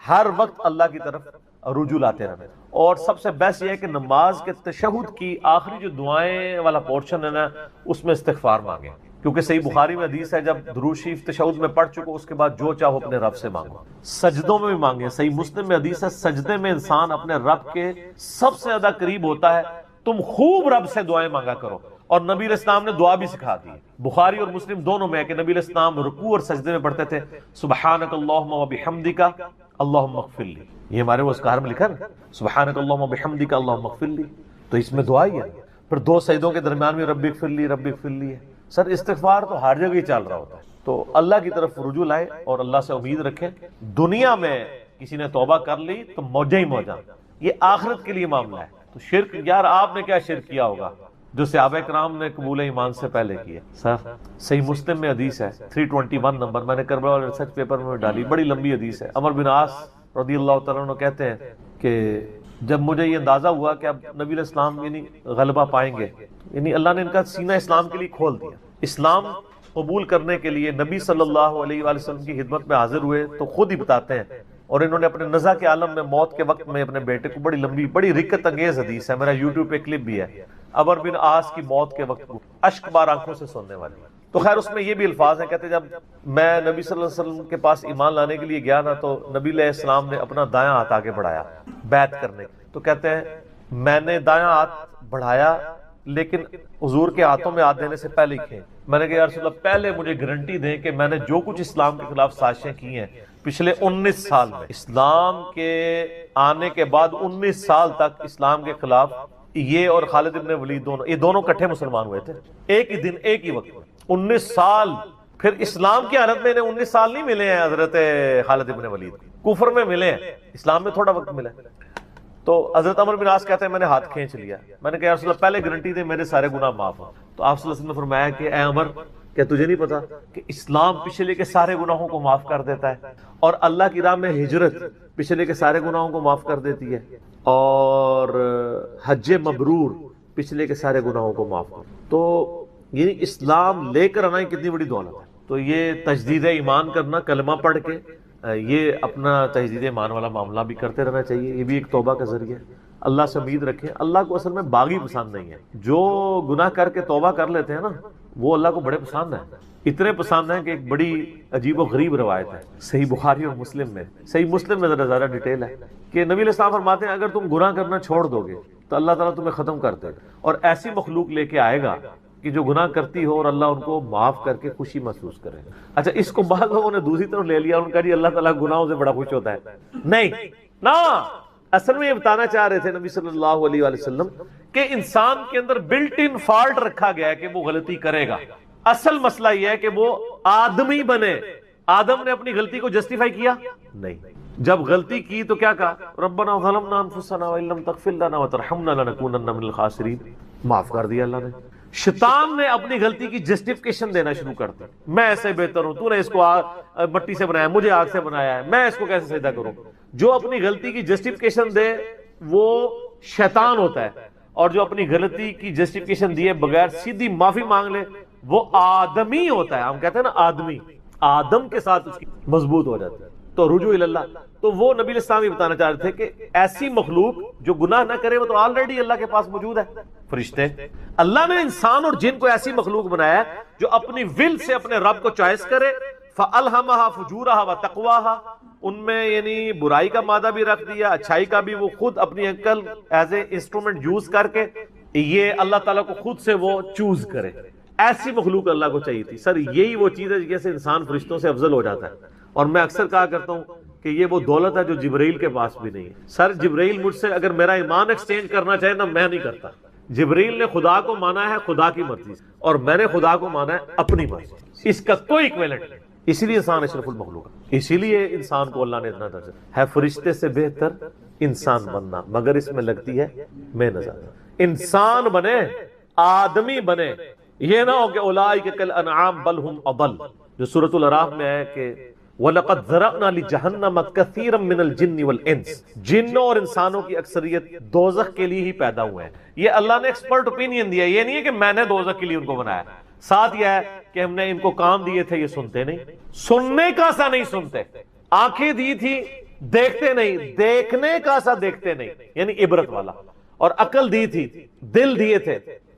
ہر وقت اللہ کی طرف رجوع لاتے رہنا، اور سب سے بیسٹ یہ ہے کہ نماز کے تشہد کی آخری جو دعائیں والا پورشن ہے نا اس میں استغفار مانگیں، کیونکہ صحیح بخاری میں حدیث ہے جب درود شریف تشہد میں پڑھ چکو اس کے بعد جو چاہو اپنے رب سے مانگو، سجدوں میں بھی مانگیں، صحیح مسلم میں حدیث ہے سجدے میں انسان اپنے رب کے سب سے زیادہ قریب ہوتا ہے، تم خوب رب سے دعائیں مانگا کرو، اور نبی علیہ السلام نے دعا بھی سکھا دی، بخاری اور مسلم دونوں میں ہے کہ نبی علیہ السلام رکوع اور سجدے میں پڑھتے تھے سبحانک اللہم و بحمدک اللہم اغفر لی، یہ ہمارے وہ اذکار میں لکھا نا سبحانک اللہم و بحمدک اللہم اغفر لی، تو اس میں دعا ہی ہے۔ پھر دو سجدوں کے درمیان میں رب اغفر لی رب اغفر لی ہے۔ سر استغفار تو ہر جگہ ہی چل رہا ہوتا ہے، تو اللہ کی طرف رجوع لائیں اور اللہ سے امید رکھیں۔ دنیا میں کسی نے توبہ کر لی تو موجہ ہی موجہ، یہ آخرت کے لیے معاملہ ہے۔ تو شرک، یار آپ نے کیا شرک کیا ہوگا جو صحابہ کرام نے قبول ایمان سے پہلے کیا؟ سر صحیح مسلم میں حدیث ہے 321 نمبر، میں نے کربلا والے ریسرچ پیپر میں ڈالی، بڑی لمبی حدیث ہے۔ عمر بن عاص رضی اللہ تعالیٰ عنہ کہتے ہیں کہ جب مجھے یہ اندازہ ہوا کہ اب نبی علیہ السلام یعنی غلبہ پائیں گے، یعنی اللہ نے ان کا سینہ اسلام کے لیے کھول دیا، اسلام قبول کرنے کے لیے نبی صلی اللہ علیہ وآلہ وسلم کی خدمت میں حاضر ہوئے، تو خود ہی بتاتے ہیں، اور انہوں نے اپنے نزع کے عالم میں موت کے وقت میں اپنے بیٹے کو، بڑی لمبی بڑی رکت انگیز حدیث ہے، میرا یوٹیوب پہ کلپ بھی ہے، عمر بن عاص کی موت کے وقت کو اشک بار آنکھوں سے سننے والی۔ تو خیر اس میں یہ بھی الفاظ ہیں، کہتے جب میں نبی صلی اللہ علیہ وسلم کے پاس ایمان لانے کے لیے گیا نا تو نبی علیہ السلام نے اپنا دایاں ہاتھ آگے بڑھایا بیعت کرنے، تو کہتے ہیں میں نے دایاں ہاتھ بڑھایا لیکن حضور کے ہاتھوں میں ہاتھ دینے سے پہلے ہی کھیں، میں نے کہا یا رسول اللہ پہلے مجھے گارنٹی دیں کہ میں نے جو کچھ اسلام کے خلاف سازشیں کی ہیں پچھلے 19 سال میں، اسلام کے آنے کے بعد 19 سال تک اسلام کے خلاف یہ اور خالد ابن ولید دونوں، یہ دونوں کٹھے مسلمان ہوئے تھے ایک ہی دن ایک ہی وقت میں، 19 سال۔ پھر اسلام کی حالت میں انہیں 19 سال نہیں ملے ہیں حضرت خالد ابن ولید، کفر میں ملے ہیں، اسلام میں تھوڑا وقت ملا ہے۔ تو حضرت عمر بن عاص کہتے ہیں میں نے ہاتھ کھینچ لیا، میں نے کہا یا رسول اللہ پہلے گارنٹی دے میرے سارے گناہ معاف ہوں۔ تو آپ صلی اللہ علیہ وسلم نے فرمایا کہ اے عمر، کیا تجھے نہیں پتا کہ اسلام پچھلے کے سارے گناہوں کو معاف کر دیتا ہے، اور اللہ کی راہ میں ہجرت پچھلے کے سارے گناہوں کو معاف کر دیتی ہے، اور حج مبرور پچھلے کے سارے گناہوں کو معاف کر، تو یعنی اسلام لے کر آنا کتنی بڑی دولت ہے۔ تو یہ تجدید ایمان کرنا، کلمہ پڑھ کے یہ اپنا تجدید ایمان والا معاملہ بھی کرتے رہنا چاہیے، یہ بھی ایک توبہ کا ذریعہ ہے۔ اللہ سے امید رکھیں، اللہ کو اصل میں باغی پسند نہیں ہے، جو گناہ کر کے توبہ کر لیتے ہیں نا وہ اللہ کو بڑے پسند ہیں، اتنے پسند ہیں کہ ایک بڑی عجیب و غریب روایت ہے صحیح بخاری اور مسلم میں، صحیح مسلم میں ذرا زیادہ ڈیٹیل ہے کہ نبی علیہ السلام فرماتے ہیں اگر تم گناہ کرنا چھوڑ دو گے تو اللہ تعالیٰ تمہیں ختم کر دے گا، اور ایسی مخلوق لے کے آئے گا کہ جو گناہ کرتی ہو اور اللہ ان کو معاف کر کے خوشی محسوس کرے۔ اچھا اس کو بعض لوگوں نے دوسری طرف لے لیا، ان کا جی اللہ تعالیٰ گناہوں سے بڑا خوش ہوتا ہے، نہیں نا، اصل میں یہ بتانا چاہ رہے تھے نبی صلی اللہ علیہ وآلہ وسلم کہ انسان کے اندر بلٹ ان فالٹ رکھا گیا ہے کہ وہ غلطی کرے گا، اصل مسئلہ یہ ہے کہ وہ آدمی بنے۔ آدم نے اپنی غلطی کو جسٹیفائی کیا نہیں، جب غلطی کی تو کیا کہا ربنا ظلمنا انفسنا وان لم تغفر لنا وترحمنا لنکونن من الخاسرین، معاف کر دیا اللہ نے۔ شیطان نے اپنی غلطی کی جسٹیفیکیشن دینا شروع کر دی، میں ایسے بہتر ہوں، تو نے اس کو مٹی سے بنایا، مجھے آگ سے بنایا ہے، میں اس کو کیسے سجدہ کروں۔ جو اپنی غلطی کی جسٹیفیکیشن دے وہ شیطان ہوتا ہے، اور جو اپنی غلطی کی جسٹیفیکیشن دیے بغیر سیدھی معافی مانگ لے وہ آدمی ہوتا ہے۔ ہم کہتے ہیں نا آدمی، آدم کے ساتھ اس کی مضبوط ہو جاتی ہے۔ تو رجوع اللہ، تو وہ نبی علیہ السلام یہ بتانا چاہ رہے تھے کہ ایسی مخلوق جو گناہ نہ کرے وہ تو آلریڈی اللہ کے پاس موجود ہے، فرشتے۔ اللہ نے انسان اور جن کو ایسی مخلوق بنایا ہے جو اپنی ول سے اپنے رب کو چوائس کرے، فَأَلْهَمَهَا فُجُورَهَا وَتَقْوَاهَا، ان میں یعنی برائی کا مادہ بھی رکھ دیا، اچھائی کا بھی، وہ خود اپنی عقل ایز اے انسٹرومنٹ یوز کر کے یہ اللہ تعالیٰ کو خود سے وہ چوز کرے۔ ایسی مخلوق اللہ کو چاہیے تھی۔ سر یہی وہ چیز ہے جیسے انسان فرشتوں سے افضل ہو جاتا ہے، اور میں اکثر کہا کرتا ہوں کہ یہ وہ دولت ہے جو جبرائیل کے پاس بھی نہیں ہے۔ سر جبرائیل مجھ سے اگر میرا ایمان ایکسچینج کرنا چاہے نا میں نہیں کرتا۔ جبرائیل نے خدا کو مانا ہے خدا کی مرضی سے، اور میں نے خدا کو مانا ہے اپنی مرضی سے، اس کا کوئی ایکویلنٹ نہیں۔ اسی لیے انسان اشرف المخلوق، اسی لیے انسان کو اللہ نے اتنا درجہ ہے فرشتے سے بہتر انسان بننا، مگر اس میں لگتی ہے محنت زیادہ۔ انسان بنے، آدمی بنے، یہ نہ ہو کہ اولئک کالانعام بل ہم اضل، جو سورۃ الاعراف میں ہے کہ وَلَقَدْ ذَرَأْنَا لِجَهَنَّمَ كَثِيرًا مِنَ الْجِنِّ وَالْإِنسِ، جنوں اور انسانوں کی اکثریت دوزخ کے لیے ہی پیدا ہوئے ہیں۔ یہ اللہ نے ایکسپرٹ اوپینین دیا، یہ نہیں ہے کہ میں نے دوزخ کے لیے ان کو بنایا۔ ساتھ یہ ہے کہ ہم نے ان کو کام دیے تھے، یہ سنتے نہیں، سننے کا سا نہیں سنتے، آنکھیں دی تھی دیکھتے نہیں، دیکھنے کا سا دیکھتے نہیں، یعنی عبرت والا، اور عقل دی تھی، دل دیے تھے،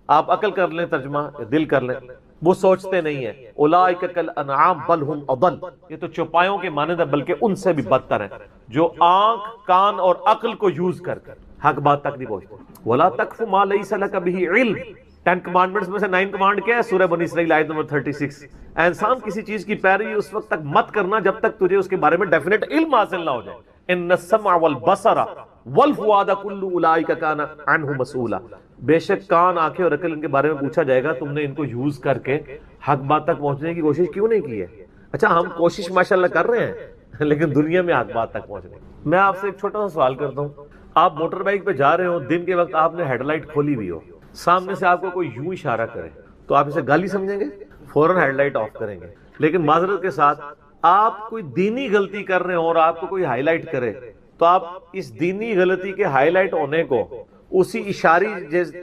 آپ عقل کر لیں ترجمہ، دل کر لیں، وہ سوچتے نہیں ہیں۔ اولئک کالانعام بل ہم اضل، یہ تو چوپایوں کے مانند ہے بلکہ ان سے بھی بدتر ہیں، جو آنکھ، کان اور عقل کو یوز کر حق بات تک نہیں پہنچتے۔ ولا تقف ما لیس لک بہ علم، 10 کمانڈمنٹس میں سے 9 کمانڈ کیا ہے؟ سورہ بنی اسرائیل آیت نمبر 36۔ اے انسان کسی چیز کی پیروی اس وقت تک مت کرنا جب تک تجھے اس کے بارے میں ڈیفینیٹ علم حاصل نہ ہو جائے۔ ان السمع والبصر والفؤاد کل اولئک کان عنہ مسئولا، بے شک کان، آنکھیں اور عقل ان کے بارے میں پوچھا جائے گا، تم نے ان کو یوز کر کے حق بات تک پہنچنے کی کوشش کیوں نہیں کی ہے؟ اچھا ہم کوشش ماشاءاللہ کر رہے ہیں لیکن دنیا میں حق بات تک پہنچنے کی۔ میں آپ سے ایک چھوٹا سا سوال کرتا ہوں، آپ موٹر بائک پہ جا رہے ہو، دن کے وقت آپ نے ہیڈ لائٹ کھولی ہوئی ہو، سامنے سے آپ کو کوئی یوں اشارہ کرے تو آپ اسے گالی سمجھیں گے؟ فوراً ہیڈ لائٹ آف کریں گے۔ لیکن معذرت کے ساتھ آپ کوئی دینی غلطی کر رہے ہو اور آپ کو کوئی ہائی لائٹ کرے تو آپ اس دینی غلطی کے ہائی لائٹ ہونے کو اسی اشاری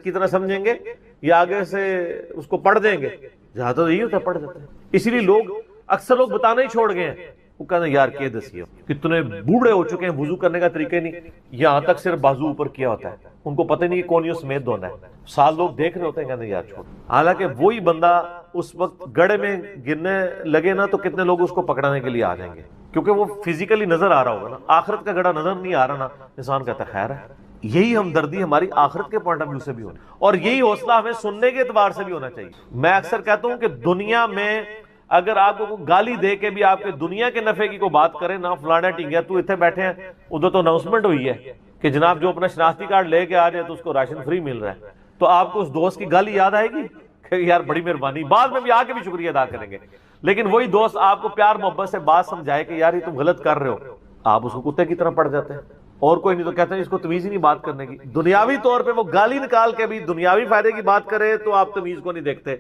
کی طرح سمجھیں گے یا آگے سے اس کو پڑھ دیں گے؟ جہاں تو یہی ہوتا ہے، پڑھ دیتے ہیں۔ اسی لیے لوگ اکثر لوگ بتانا ہی چھوڑ گئے ہیں، وہ کہتے ہیں یار کہ دسیو کتنے بوڑھے ہو چکے ہیں، وضو کرنے کا طریقہ نہیں، یہاں تک صرف بازو اوپر کیا ہوتا ہے، ان کو پتہ نہیں کہ کون سمیت دھونا ہے، سال لوگ دیکھ رہے ہوتے ہیں، کہتے ہیں یار چھوڑ۔ حالانکہ وہی بندہ اس وقت گڑھے میں گرنے لگے نا تو کتنے لوگ اس کو پکڑانے کے لیے آ جائیں گے، کیونکہ وہ فزیکلی نظر آ رہا ہوگا نا، آخرت کا گڑھا نظر نہیں آ رہا نا، انسان کہتا ہے خیر ہے۔ یہی ہمدردی ہماری آخرت کے پوائنٹ آف ویو سے بھی ہونی، اور یہی حوصلہ ہمیں سننے کے اعتبار سے بھی ہونا چاہیے۔ میں اکثر کہتا ہوں کہ دنیا میں اگر آپ کو گالی دے کے بھی آپ کے دنیا کے نفع کی کوئی بات کرے نا، فلانا ٹنگیا تو اتنے بیٹھے ہیں، ادھر تو اناؤنسمنٹ ہوئی ہے کہ جناب جو اپنا شناختی کارڈ لے کے آ جائے تو اس کو راشن فری مل رہا ہے، تو آپ کو اس دوست کی گالی یاد آئے گی کہ یار بڑی مہربانی، بعد میں بھی آ کے بھی شکریہ ادا کریں گے۔ لیکن وہی دوست آپ کو پیار محبت سے بات سمجھائے کہ یار یہ تم غلط کر رہے ہو، آپ اس کو کتے کی طرح پڑ جاتے ہیں، اور کوئی نہیں تو کہتے ہیں اس کو تمیز ہی نہیں بات کرنے کی۔ دنیاوی طور پہ وہ گالی نکال کے بھی دنیاوی فائدے کی بات کرے تو آپ تمیز کو نہیں دیکھتے،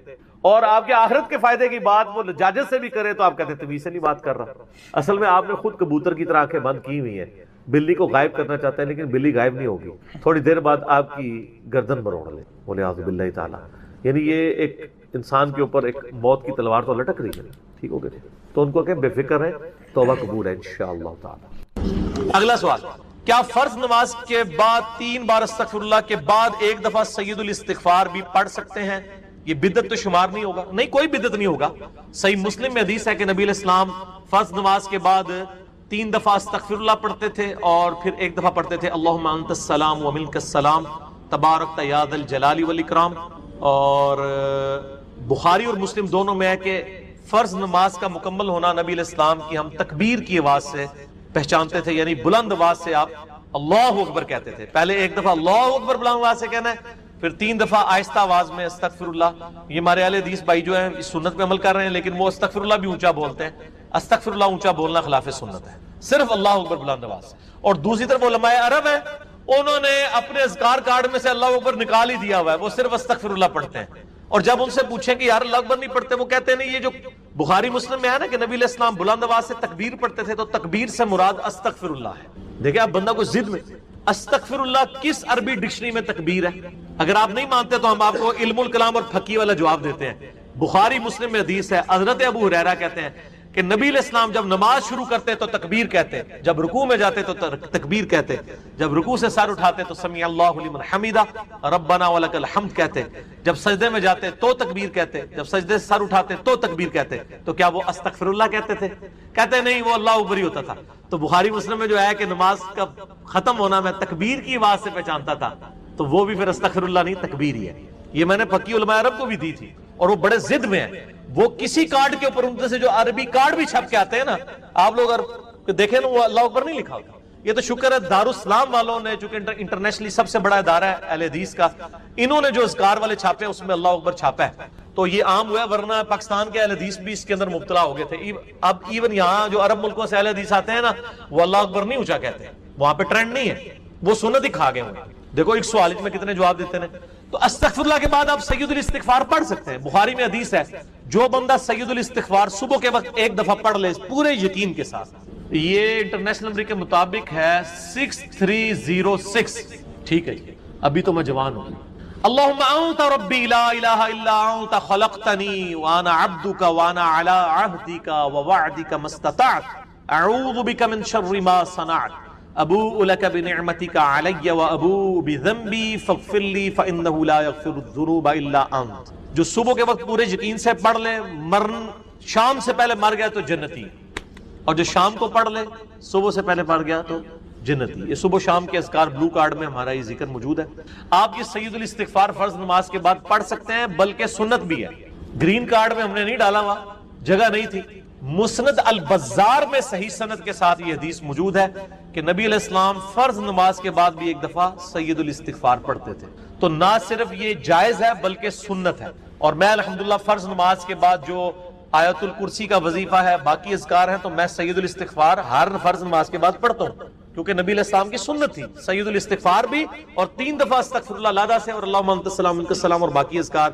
اور آپ کے آخرت کے فائدے کی بات وہ لجاجت سے بھی کرے تو آپ کہتے ہیں تمیز سے نہیں بات کر رہا۔ اصل میں آپ نے خود کبوتر کی طرح آنکھیں بند کی ہوئی ہیں، بلی کو غائب کرنا چاہتے ہیں لیکن بلی غائب نہیں ہوگی، تھوڑی دیر بعد آپ کی گردن مروڑ لے، بولے اعوذ باللہ تعالیٰ۔ یعنی یہ ایک انسان کے اوپر ایک موت کی تلوار تو لٹک رہی ہے، ٹھیک ہو گئے تو ان کو کہ بے فکر ہے، توبہ قبول ہے انشاءاللہ تعالی۔ اگلا سوال، کیا فرض نماز کے بعد 3 بار استغفر اللہ کے بعد ایک دفعہ سید الاستغفار بھی پڑھ سکتے ہیں؟ یہ بدعت تو شمار نہیں ہوگا؟ نہیں، کوئی بدعت نہیں ہوگا۔ صحیح مسلم میں حدیث ہے کہ نبی علیہ السلام فرض نماز کے بعد 3 دفعہ استغفر اللہ پڑھتے تھے اور پھر ایک دفعہ پڑھتے تھے اللہم انت السلام و منک السلام تبارکت یا ذا الجلال والاکرام۔ اور بخاری اور مسلم دونوں میں ہے کہ فرض نماز کا مکمل ہونا نبی علیہ السلام کی ہم تکبیر کی آواز سے پہچانتے تھے، یعنی بلند آواز سے آپ اللہ اکبر کہتے تھے۔ پہلے ایک دفعہ اللہ اکبر بلند آواز سے کہنا ہے، پھر 3 دفعہ آہستہ آواز میں استغفر اللہ۔ یہ ہمارے اہل حدیث بھائی جو ہیں اس سنت پہ عمل کر رہے ہیں، لیکن وہ استغفر اللہ بھی اونچا بولتے ہیں۔ استغفر اللہ اونچا بولنا خلاف سنت ہے، صرف اللہ اکبر بلند آواز۔ اور دوسری طرف علماء عرب ہیں، انہوں نے اپنے اذکار کارڈ میں سے اللہ اکبر نکال ہی دیا ہوا ہے، وہ صرف استغفر اللہ پڑھتے ہیں۔ اور جب ان سے پوچھیں کہ یار اللہ اکبر نہیں پڑھتے، وہ کہتے ہیں نہیں، یہ جو بخاری مسلم میں ہے نا کہ نبی علیہ السلام بلند آواز سے تکبیر پڑھتے تھے، تو تکبیر سے مراد استغفر اللہ ہے۔ دیکھیں آپ بندہ کو ضد میں، استغفر اللہ کس عربی ڈکشنری میں تکبیر ہے؟ اگر آپ نہیں مانتے تو ہم آپ کو علم الکلام اور فقہ والا جواب دیتے ہیں۔ بخاری مسلم میں حدیث ہے، حضرت ابو ہریرہ کہتے ہیں کہ نبی علیہ السلام جب نماز شروع کرتے تو تکبیر کہتے، جب رکوع میں جاتے تو تکبیر کہتے، جب رکوع سے سر اٹھاتے تو سمیع اللہ لمن حمیدہ ربنا ولک الحمد کہتے، جب سجدے میں جاتے تو تکبیر کہتے، جب سجدے سے سر اٹھاتے تو تکبیر کہتے۔ تو کیا وہ استغفر اللہ کہتے تھے؟ کہتے نہیں، وہ اللہ اکبر ہی ہوتا تھا۔ تو بخاری مسلم میں جو ہے کہ نماز کا ختم ہونا میں تکبیر کی آواز سے پہچانتا تھا، تو وہ بھی پھر استغفر اللہ نہیں، تکبیر ہی ہے۔ یہ میں نے فقی علماء عرب کو بھی دی تھی، اور وہ بڑے ضد میں ہیں۔ وہ کسی کارڈ کے اوپر ان سے جو عربی کارڈ بھی چھپ کے آتے ہیں نا، آپ لوگ اگر دیکھیں نا وہ اللہ اکبر نہیں لکھا ہوتا، یہ تو شکر ہے دارالاسلام والوں نے، چونکہ انٹرنیشنلی سب سے بڑا ادارہ ہے اہل حدیث کا، انہوں نے جو اذکار والے چھاپے اس میں اللہ اکبر چھاپا ہے تو یہ عام ہوا ہے، ورنہ پاکستان کے اہل حدیث بھی اس کے اندر مبتلا ہو گئے تھے۔ اب ایون یہاں جو عرب ملکوں سے اہل حدیث آتے ہیں نا، وہ اللہ اکبر نہیں اونچا کہتے ہیں، وہاں پہ ٹرینڈ نہیں ہے، وہ سنت ہی کھا گئے ہوئے۔ دیکھو ایک سوال میں کتنے جواب دیتے ہیں۔ تو استغفر اللہ کے بعد آپ سید الاستغفار پڑھ سکتے ہیں، بخاری میں حدیث ہے جو بندہ سید الاستغفار صبح کے وقت ایک دفعہ پڑھ لے پورے یقین کے ساتھ، یہ انٹرنیشنل نمبر کے مطابق ہے 6306۔ ٹھیک ہے جی، ابھی تو میں جوان ہوں۔ اللہم انت ربی لا الہ الا انت خلقتنی وانا عبدک وانا علی عہدک ووعدک ما استطعت اعوذ بک من شر ما صنعت ابوء لک بنعمتک علی وابوء بذنبی فاغفر لی فانہ لا یغفر الذنوب الا انت۔ جو صبح کے وقت پورے یقین سے پڑھ لے، شام سے پہلے مر گیا تو جنتی، اور جو شام کو پڑھ لے صبح سے پہلے پڑھ گیا تو جنتی۔ یہ صبح شام کے اذکار بلو کارڈ میں ہمارا یہ ذکر موجود ہے، آپ یہ سید الاستغفار فرض نماز کے بعد پڑھ سکتے ہیں، بلکہ سنت بھی ہے۔ گرین کارڈ میں ہم نے نہیں ڈالا، ہوا جگہ نہیں تھی۔ مسند البزار میں صحیح سند کے ساتھ یہ حدیث موجود ہے کہ نبی علیہ السلام فرض نماز کے بعد بھی ایک دفعہ سید الاستغفار پڑھتے تھے۔ تو نہ صرف یہ جائز ہے بلکہ سنت ہے، اور میں الحمدللہ فرض نماز کے بعد جو آیت الکرسی کا وظیفہ ہے، باقی اذکار ہیں، تو میں سید الاستغفار ہر فرض نماز کے بعد پڑھتا ہوں، کیونکہ نبی علیہ السلام کی سنت تھی سید الاستغفار بھی، اور 3 دفعہ استغفر اللہ لادہ سے، اور اللہم انت السلام منک السلام، اور باقی اذکار۔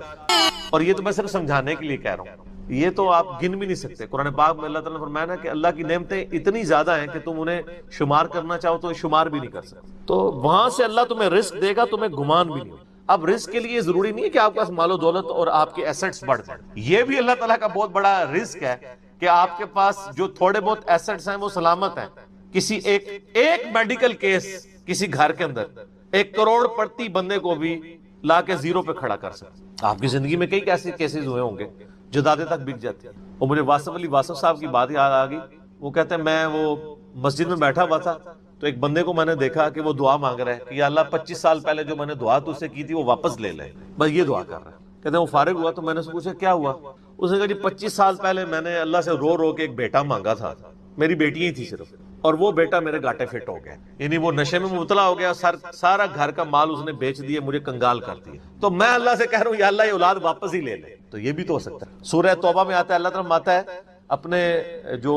اور یہ تو میں صرف سمجھانے کے لیے کہہ رہا ہوں، یہ تو آپ گن بھی نہیں سکتے۔ قرآن پاک میں اللہ تعالیٰ نے فرمایا نا کہ اللہ کی نعمتیں اتنی زیادہ ہیں کہ تم انہیں شمار کرنا چاہو تو شمار بھی نہیں کر سکتے۔ تو وہاں سے اللہ تمہیں رزق دے گا، تمہیں گمان بھی نہیں۔ اب رزق کے لیے ضروری نہیں ہے کہ آپ کے پاس مال و دولت اور آپ کے ایسٹس بڑھ جائیں، یہ بھی اللہ تعالیٰ کا بہت بڑا رزق ہے کہ آپ کے پاس جو تھوڑے بہت ایسٹس ہیں وہ سلامت ہیں۔ کسی ایک میڈیکل کیس کسی گھر کے اندر 1 کروڑ پرتی بندے کو بھی لا کے زیرو پہ کھڑا کر سکتے۔ آپ کی زندگی میں کئی ایسے کیسز ہوئے ہوں گے، جدادیں تک بک جاتی ہیں۔ اور مجھے واصف علی واصف صاحب کی بات یاد آ گئی، وہ کہتے ہیں میں وہ مسجد میں بیٹھا ہوا تھا تو ایک بندے کو میں نے دیکھا کہ وہ دعا مانگ رہا ہے کہ یا اللہ 25 سال پہلے جو میں نے دعا تجھ سے کی تھی وہ واپس لے لے، بس یہ دعا کر رہا ہے۔ کہتے ہیں وہ فارغ ہوا تو میں نے اس سے پوچھا کیا ہوا؟ اس نے کہا جی 25 سال پہلے میں نے اللہ سے رو رو کے ایک بیٹا مانگا تھا، میری بیٹی ہی تھی صرف، اور وہ بیٹا میرے گاٹے فٹ ہو گیا، یعنی وہ نشے میں مبتلا ہو گیا، سارا گھر کا مال اس نے بیچ دیا، مجھے کنگال کر دیا، تو میں اللہ سے کہہ رہا ہوں یا اللہ یہ اولاد واپس ہی لے لے۔ تو یہ بھی تو ہو سکتا ہے۔ سورہ توبہ میں آتا ہے، اللہ تعالیٰ آتا ہے اپنے جو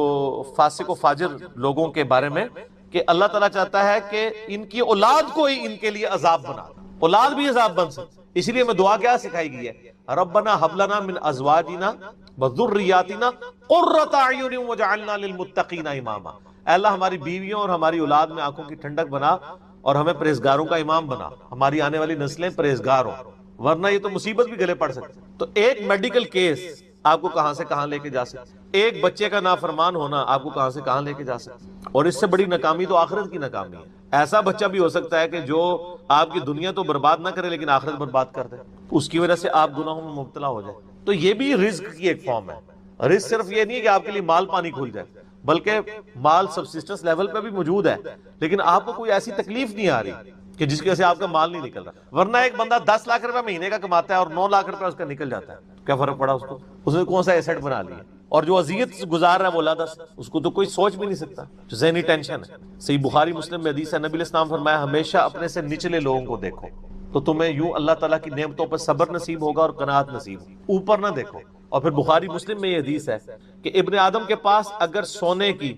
فاسق و فاجر لوگوں کے بارے میں کہ اللہ تعالیٰ چاہتا ہے کہ ان کی اولاد کو ہی ان کے لیے عذاب بنا، اولاد بھی عذاب بن سکتی۔ اسی لیے میں دعا کیا سکھائی گئی ہے، ربنا ھب لنا من ازواجنا وذریاتنا قرۃ اعین وجعلنا للمتقین اماما۔ اے اللہ ہماری بیویوں اور ہماری اولاد میں آنکھوں کی ٹھنڈک بنا اور ہمیں پرہیزگاروں کا امام بنا، ہماری آنے والی نسلیں پرہیزگار ہوں، ورنہ یہ تو مصیبت بھی گلے پڑ سکتی۔ تو ایک میڈیکل کیس آپ کو کہاں سے کہاں لے کے جا سکتے، ایک بچے کا نافرمان ہونا آپ کو کہاں سے کہاں لے کے جا سکتے، اور اس سے بڑی ناکامی تو آخرت کی ناکامی ہے۔ ایسا بچہ بھی ہو سکتا ہے کہ جو آپ کی دنیا تو برباد نہ کرے لیکن آخرت برباد کر دے، اس کی وجہ سے آپ گناہوں میں مبتلا ہو جائے۔ تو یہ بھی رزق کی ایک فارم ہے۔ رزق صرف یہ نہیں ہے کہ آپ کے لیے مال پانی کھل جائے، بلکہ مال سبسسٹنس لیول پہ بھی موجود ہے، لیکن آپ کو کوئی ایسی تکلیف نہیں آ رہی کہ جس کی وجہ سے آپ کا مال نہیں نکل رہا۔ ورنہ ایک بندہ 10 لاکھ روپے مہینے کا کماتا ہے اور 9 لاکھ روپے اس کا نکل جاتا ہے، کیا فرق پڑا اس کو؟ اس نے کون سا ایسٹ بنا لیا، اور جو اذیت گزار رہا ہے وہ اولادہ سے، اس کو تو کوئی سوچ بھی نہیں سکتا، جو ذہنی ٹینشن ہے۔ صحیح بخاری مسلم میں حدیث ہے، نبی علیہ السلام فرمایا ہمیشہ اپنے سے نچلے لوگوں کو دیکھو تو تمہیں یوں اللہ تعالیٰ کی نعمتوں پر صبر نصیب ہوگا اور قناعت نصیب ہوگی، اوپر نہ دیکھو۔ اور پھر بخاری مسلم میں یہ حدیث ہے کہ ابن آدم کے پاس اگر سونے کی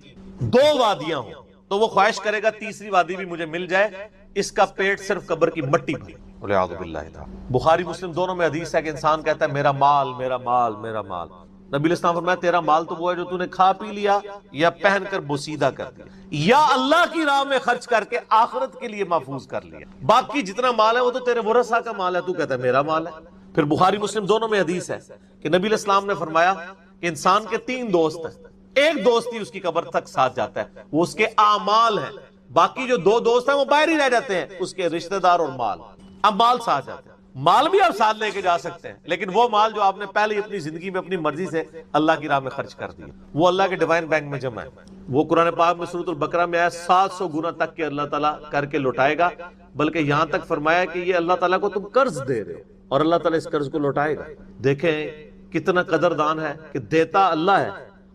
2 وادیاں ہوں تو وہ خواہش کرے گا تیسری وادی بھی مجھے مل جائے، اس کا پیٹ صرف قبر کی مٹی بھرے۔ والعیاذ باللہ تعالی۔ بخاری مسلم دونوں میں حدیث ہے کہ انسان کہتا ہے میرا مال میرا مال میرا مال۔ نبی علیہ السلام فرمایا تیرا مال تو وہ ہے جو تو نے کھا پی لیا یا پہن کر بوسیدہ کر دیا یا اللہ کی راہ میں خرچ کر کے آخرت کے لیے محفوظ کر لیا، باقی جتنا مال ہے وہ تو تیرے ورثہ کا مال ہے، تو کہتا ہے میرا مال ہے۔ پھر بخاری مسلم دونوں میں حدیث ہے کہ نبی علیہ السلام نے فرمایا کہ انسان کے 3 دوست ہیں، ایک دوست ہی اس کی قبر تک ساتھ جاتا ہے، وہ اس کے اعمال ہیں، باقی جو 2 دوست ہیں وہ باہر ہی رہ جاتے ہیں، اس کے رشتہ دار اور مال۔ اب مال ساتھ جاتے ہیں، مال بھی آپ ساتھ لے کے جا سکتے ہیں، لیکن وہ مال جو آپ نے پہلے ہی اپنی زندگی میں اپنی مرضی سے اللہ کی راہ میں خرچ کر دیا، وہ اللہ کے ڈیوائن بینک میں جمع ہے، وہ قرآن پاک میں سورۃ البقرہ میں آیا 700 گنا تک کہ اللہ تعالیٰ کر کے لوٹائے گا، بلکہ یہاں تک فرمایا کہ یہ اللہ تعالیٰ کو تم قرض دے رہے ہو اور اللہ تعالیٰ اس قرض کو لوٹائے گا۔ دیکھیں کتنا قدردان ہے کہ دیتا اللہ ہے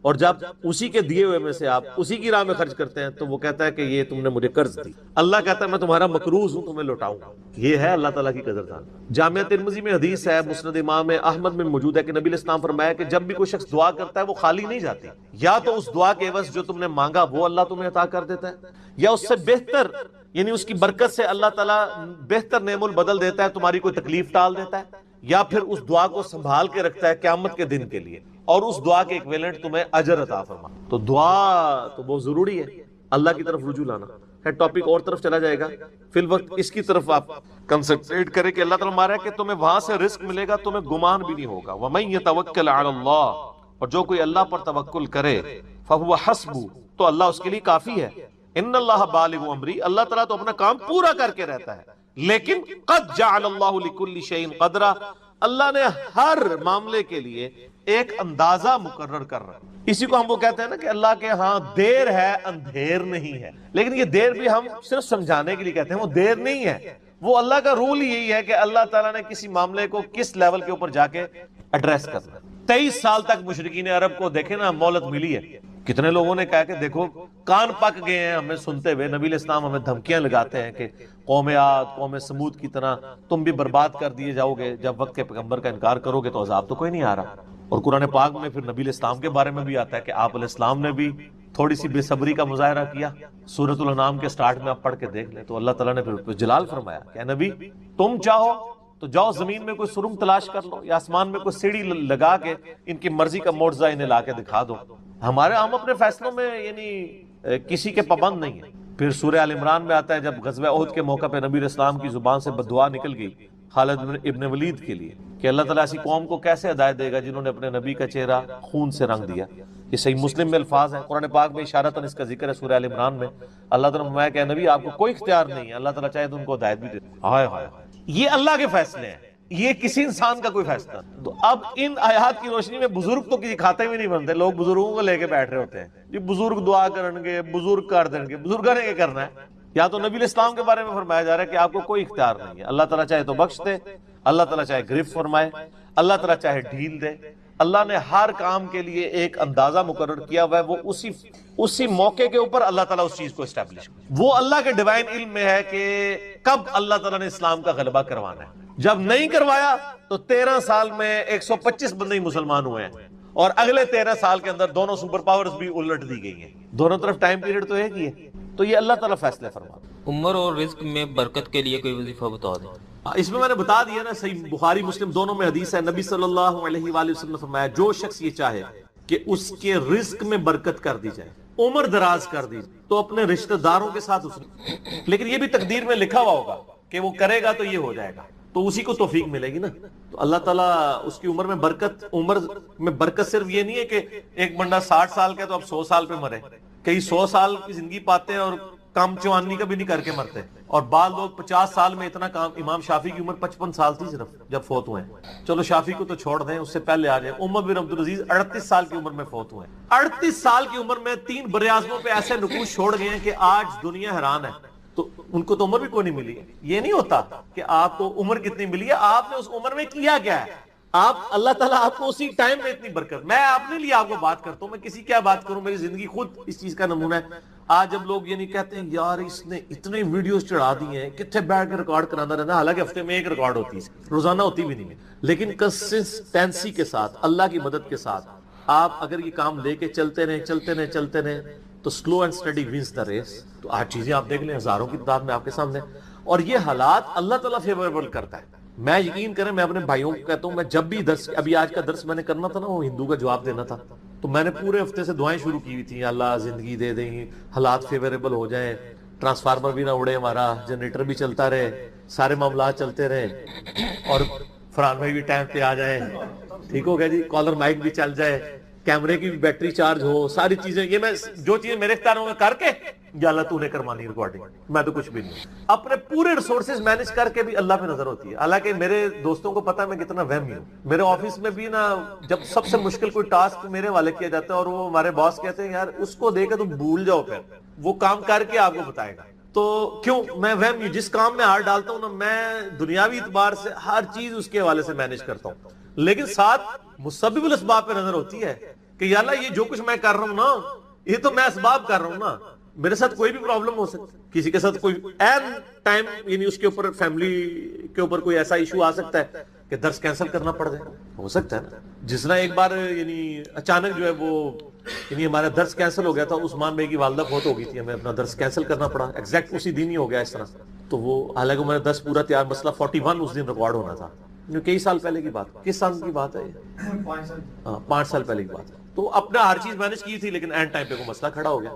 اور جب اسی کے دیے ہوئے میں سے آپ اسی کی راہ میں خرچ کرتے ہیں تو وہ کہتا ہے کہ یہ تم نے مجھے قرض دی. اللہ کہتا ہے میں تمہارا مقروض ہوں، تمہیں لوٹاؤں گا. یہ ہے اللہ تعالیٰ کی قدردان. جامعہ ترمذی میں حدیث ہے، مسند امام احمد میں موجود ہے کہ نبی علیہ السلام فرمایا کہ جب بھی کوئی شخص دعا کرتا ہے وہ خالی نہیں جاتی. یا تو اس دعا کے عوض جو تم نے مانگا وہ اللہ تمہیں عطا کر دیتا ہے، یا اس سے بہتر یعنی اس کی برکت سے اللہ تعالیٰ بہتر نعم البدل دیتا ہے، تمہاری کوئی تکلیف ٹال دیتا ہے، یا پھر اس دعا کو سنبھال کے رکھتا ہے قیامت کے دن کے لیے اور اس دعا کے ایکویلنٹ تمہیں اجر عطا فرما. تو دعا تو بہت ضروری ہے، اللہ کی طرف رجوع لانا ہے. ٹاپک اور طرف چلا جائے گا، فی الوقت اس کی طرف آپ کنسنٹریٹ کریں کہ اللہ تعالیٰ ہمارا ہے کہ تمہیں وہاں سے رزق ملے گا، تمہیں گمان بھی نہیں ہوگا. وَمَن يَتَوَكَّلْ عَلَى اللَّهِ، اور جو کوئی اللہ پر توکل کرے فَهُوَ حَسْبُهُ، تو اللہ اس کے لیے کافی ہے. ان اللہ بالغ امری، اللہ تعالیٰ تو اپنا کام پورا کر کے رہتا ہے. لیکن قد جعل اللہ لکل شیء قدرا، اللہ نے ہر معاملے کے لیے ایک اندازہ مقرر کر رہا ہے. اسی کو ہم وہ کہتے ہیں نا کہ اللہ کے ہاں دیر ہے اندھیر نہیں ہے. لیکن یہ دیر بھی ہم صرف سمجھانے کے لیے کہتے ہیں، وہ دیر نہیں ہے. وہ اللہ کا رول یہی ہے کہ اللہ تعالیٰ نے کسی معاملے کو کس لیول کے اوپر جا کے ایڈریس کرنا. 23 سال تک مشرکین عرب کو دیکھیں نا مہلت ملی ہے. کتنے لوگوں نے کہا کہ دیکھو کان پک گئے ہیں ہمیں سنتے ہوئے، نبی علیہ السلام ہمیں دھمکیاں لگاتے ہیں کہ قوم عاد قوم سمود کی طرح تم بھی برباد کر دیے جاؤ گے، جب وقت کے پیغمبر کا انکار کرو گے تو عذاب تو کوئی نہیں آ رہا. اور قرآن پاک میں پھر نبی علیہ السلام کے بارے میں بھی آتا ہے کہ آپ علیہ السلام نے بھی تھوڑی سی بے صبری کا مظاہرہ کیا. سورۃ الانعام کے سٹارٹ میں آپ پڑھ کے دیکھ لیں تو اللہ تعالیٰ نے پھر جلال فرمایا کہ نبی تم چاہو تو جاؤ زمین میں کوئی سرنگ تلاش کر لو یا آسمان میں کوئی سیڑھی لگا کے ان کی مرضی کا معجزہ انہیں لا کے دکھا دو. ہم اپنے فیصلوں میں یعنی کسی کے پابند نہیں ہیں. پھر سورہ آل عمران میں آتا ہے جب غزوہ احد کے موقع پہ نبی علیہ السلام کی زبان سے بددعا نکل گئی خالد ابن ولید کے لیے کہ اللہ تعالیٰ ایسی قوم کو کیسے ہدایت دے گا جنہوں نے اپنے نبی کا چہرہ خون سے رنگ دیا. یہ صحیح مسلم میں الفاظ ہیں، قرآن پاک میں اشارتاً اس کا ذکر ہے. سورہ آل عمران میں اللہ تعالیٰ نے فرمایا کہ نبی آپ کو کوئی اختیار نہیں ہے، اللہ تعالیٰ چاہے تو ان کو ہدایت بھی دے. ہائے ہائے، یہ اللہ کے فیصلے ہیں، یہ کسی انسان کا کوئی فیصلہ. تو اب ان آیات کی روشنی میں بزرگ تو کسی کھاتے بھی نہیں بنتے. لوگ بزرگوں کو لے کے بیٹھ رہے ہوتے ہیں جی بزرگ دعا کریں گے، بزرگ کر دیں گے. بزرگوں نے کیا کرنا ہے؟ یا تو نبی علیہ السلام کے بارے میں فرمایا جا رہا ہے کہ آپ کو کوئی اختیار نہیں ہے، اللہ تعالیٰ چاہے تو بخش دے، اللہ تعالیٰ چاہے گرفت فرمائے، اللہ تعالیٰ چاہے ڈھیل دے. اللہ نے ہر کام کے لیے ایک اندازہ مقرر کیا ہوا ہے، وہ اسی موقع کے اوپر اللہ تعالیٰ اس چیز کو اسٹیبلش کرے. وہ اللہ کے ڈیوائن علم میں ہے کہ کب اللہ تعالیٰ نے اسلام کا غلبہ کروانا ہے. جب نہیں کروایا تو 13 سال میں 125 بندے ہی مسلمان ہوئے ہیں، اور اگلے 13 سال کے اندر دونوں سپر پاورز بھی الٹ دی گئی ہیں. دونوں طرف ٹائم پیریڈ تو ایک ہی ہے. تو یہ اللہ تعالیٰ فیصلے فرما. عمر اور رزق میں برکت کے لیے کوئی وظیفہ بتا دیں. اس میں نے بتا دیا نا، صحیح بخاری مسلم دونوں میں حدیث ہے. نبی صلی اللہ علیہ وآلہ وسلم نے فرمایا جو شخص یہ چاہے کہ اس کے رزق میں برکت کر دی جائے، عمر دراز کر دی جائے، تو اپنے رشتہ داروں کے ساتھ لیکن یہ بھی تقدیر میں لکھا ہوا ہوگا کہ وہ کرے گا تو یہ ہو جائے گا، تو اسی کو توفیق ملے گی نا. تو اللہ تعالیٰ اس کی عمر میں برکت صرف یہ نہیں ہے کہ ایک بندہ 60 سال کا تو اب 100 سال پہ مرے. کئی 100 سال کی زندگی پاتے ہیں اور کام چوانی کا بھی نہیں کر کے مرتے. اور بعض لوگ 50 سال میں اتنا کام. امام شافی کی عمر 55 سال تھی صرف جب فوت ہوئے ہیں. چلو شافی کو تو چھوڑ دیں، اس سے پہلے آ جائیں. عمر بن عبدالعزیز 38 سال کی عمر میں فوت ہوئے ہیں. 38 سال کی عمر میں 3 براعظموں پہ ایسے نقوش چھوڑ گئے ہیں کہ آج دنیا حیران ہے. تو ان کو تو عمر بھی کوئی نہیں ملی. یہ نہیں ہوتا کہ آپ کو عمر کتنی ملی ہے، آپ نے اس عمر میں کیا کیا ہے. آپ اللہ تعالیٰ آپ کو اسی ٹائم میں اتنی برکت. میں اپنے لیے آپ کو بات کرتا ہوں، میں کسی کیا بات کروں، میری زندگی خود اس چیز کا نمونہ ہے. آج جب لوگ یہ نہیں کہتے ہیں یار اس نے اتنے ویڈیوز چڑھا دی ہیں، کتنے بیٹھ کے ریکارڈ کرانا رہتا ہے، حالانکہ ہفتے میں ایک ریکارڈ ہوتی ہے، روزانہ ہوتی بھی نہیں. لیکن کنسسٹنسی کے ساتھ، اللہ کی مدد کے ساتھ آپ اگر یہ کام لے کے چلتے رہیں تو slow and steady wins the race. تو آج چیزیں آپ دیکھ لیں ہزاروں کی تعداد میں آپ کے سامنے. اور یہ حالات اللہ تعالیٰ فیوریبل کرتا ہے. میں یقین کریں، میں اپنے بھائیوں کو کہتا ہوں، میں جب بھی ابھی آج کا درس میں نے کرنا تھا نا، وہ ہندو کا جواب دینا تھا، تو میں نے پورے ہفتے سے دعائیں شروع کی ہوئی تھیں. اللہ زندگی دے دیں، حالات فیوریبل ہو جائیں، ٹرانسفارمر بھی نہ اڑے ہمارا، جنریٹر بھی چلتا رہے، سارے معاملات چلتے رہے، اور فرحان بھائی بھی ٹائم پہ آ جائیں. ٹھیک ہو گیا جی، کالر مائک بھی چل جائے، کیمرے کی بھی بیٹری چارج ہو، ساری چیزیں. یہ میں جو چیزیں میرے اختیاروں میں کر کے یا اللہ تو نے کرمانی ریکارڈنگ، میں تو کچھ بھی نہیں. اپنے پورے ریسورسز مینج کر کے بھی اللہ پہ نظر ہوتی ہے. حالانکہ میرے دوستوں کو پتا ہے میں کتنا وہمی ہوں. میرے آفس میں بھی نا جب سب سے مشکل کوئی ٹاسک میرے والے کیا جاتا ہے اور وہ ہمارے باس کہتے ہیں یار اس کو دے کے تم بھول جاؤ، پھر وہ کام کر کے آپ کو بتائے گا. تو کیوں میں وہمی ہوں، جس کام میں ہاتھ ڈالتا ہوں نا میں دنیاوی اعتبار سے ہر چیز اس کے حوالے سے مینج کرتا ہوں، لیکن ساتھ مسبب الاسباب پہ نظر ہوتی ہے کہ یا اللہ یہ جو کچھ میں کر رہا ہوں نا یہ تو میں اسباب کر رہا ہوں نا, میرے ساتھ کوئی بھی پرابلم ہو سکتی, کسی کے ساتھ کوئی این ٹائم یعنی اس کے اوپر فیملی کے اوپر کوئی ایسا ایشو آ سکتا ہے کہ درس کینسل کرنا پڑ جائے, ہو سکتا ہے نا. جس طرح ایک بار یعنی اچانک جو ہے وہ یعنی ہمارا درس کینسل ہو گیا تھا, عثمان بھائی کی والدہ فوت ہو گئی تھی, ہمیں اپنا درس کینسل کرنا پڑا ایگزیکٹ اسی دن ہی ہو گیا اس طرح. تو وہ حالانکہ ہمارا درس پورا تیار, مسئلہ 41 اس دن ریکارڈ ہونا تھا, کئی سال پہلے کی بات, کس سال کی بات ہے یہ؟ 5 سال پہلے کی بات ہے. تو اپنا ہر چیز مینج کی تھی لیکن اینڈ ٹائم پہ کوئی مسئلہ کھڑا ہو گیا.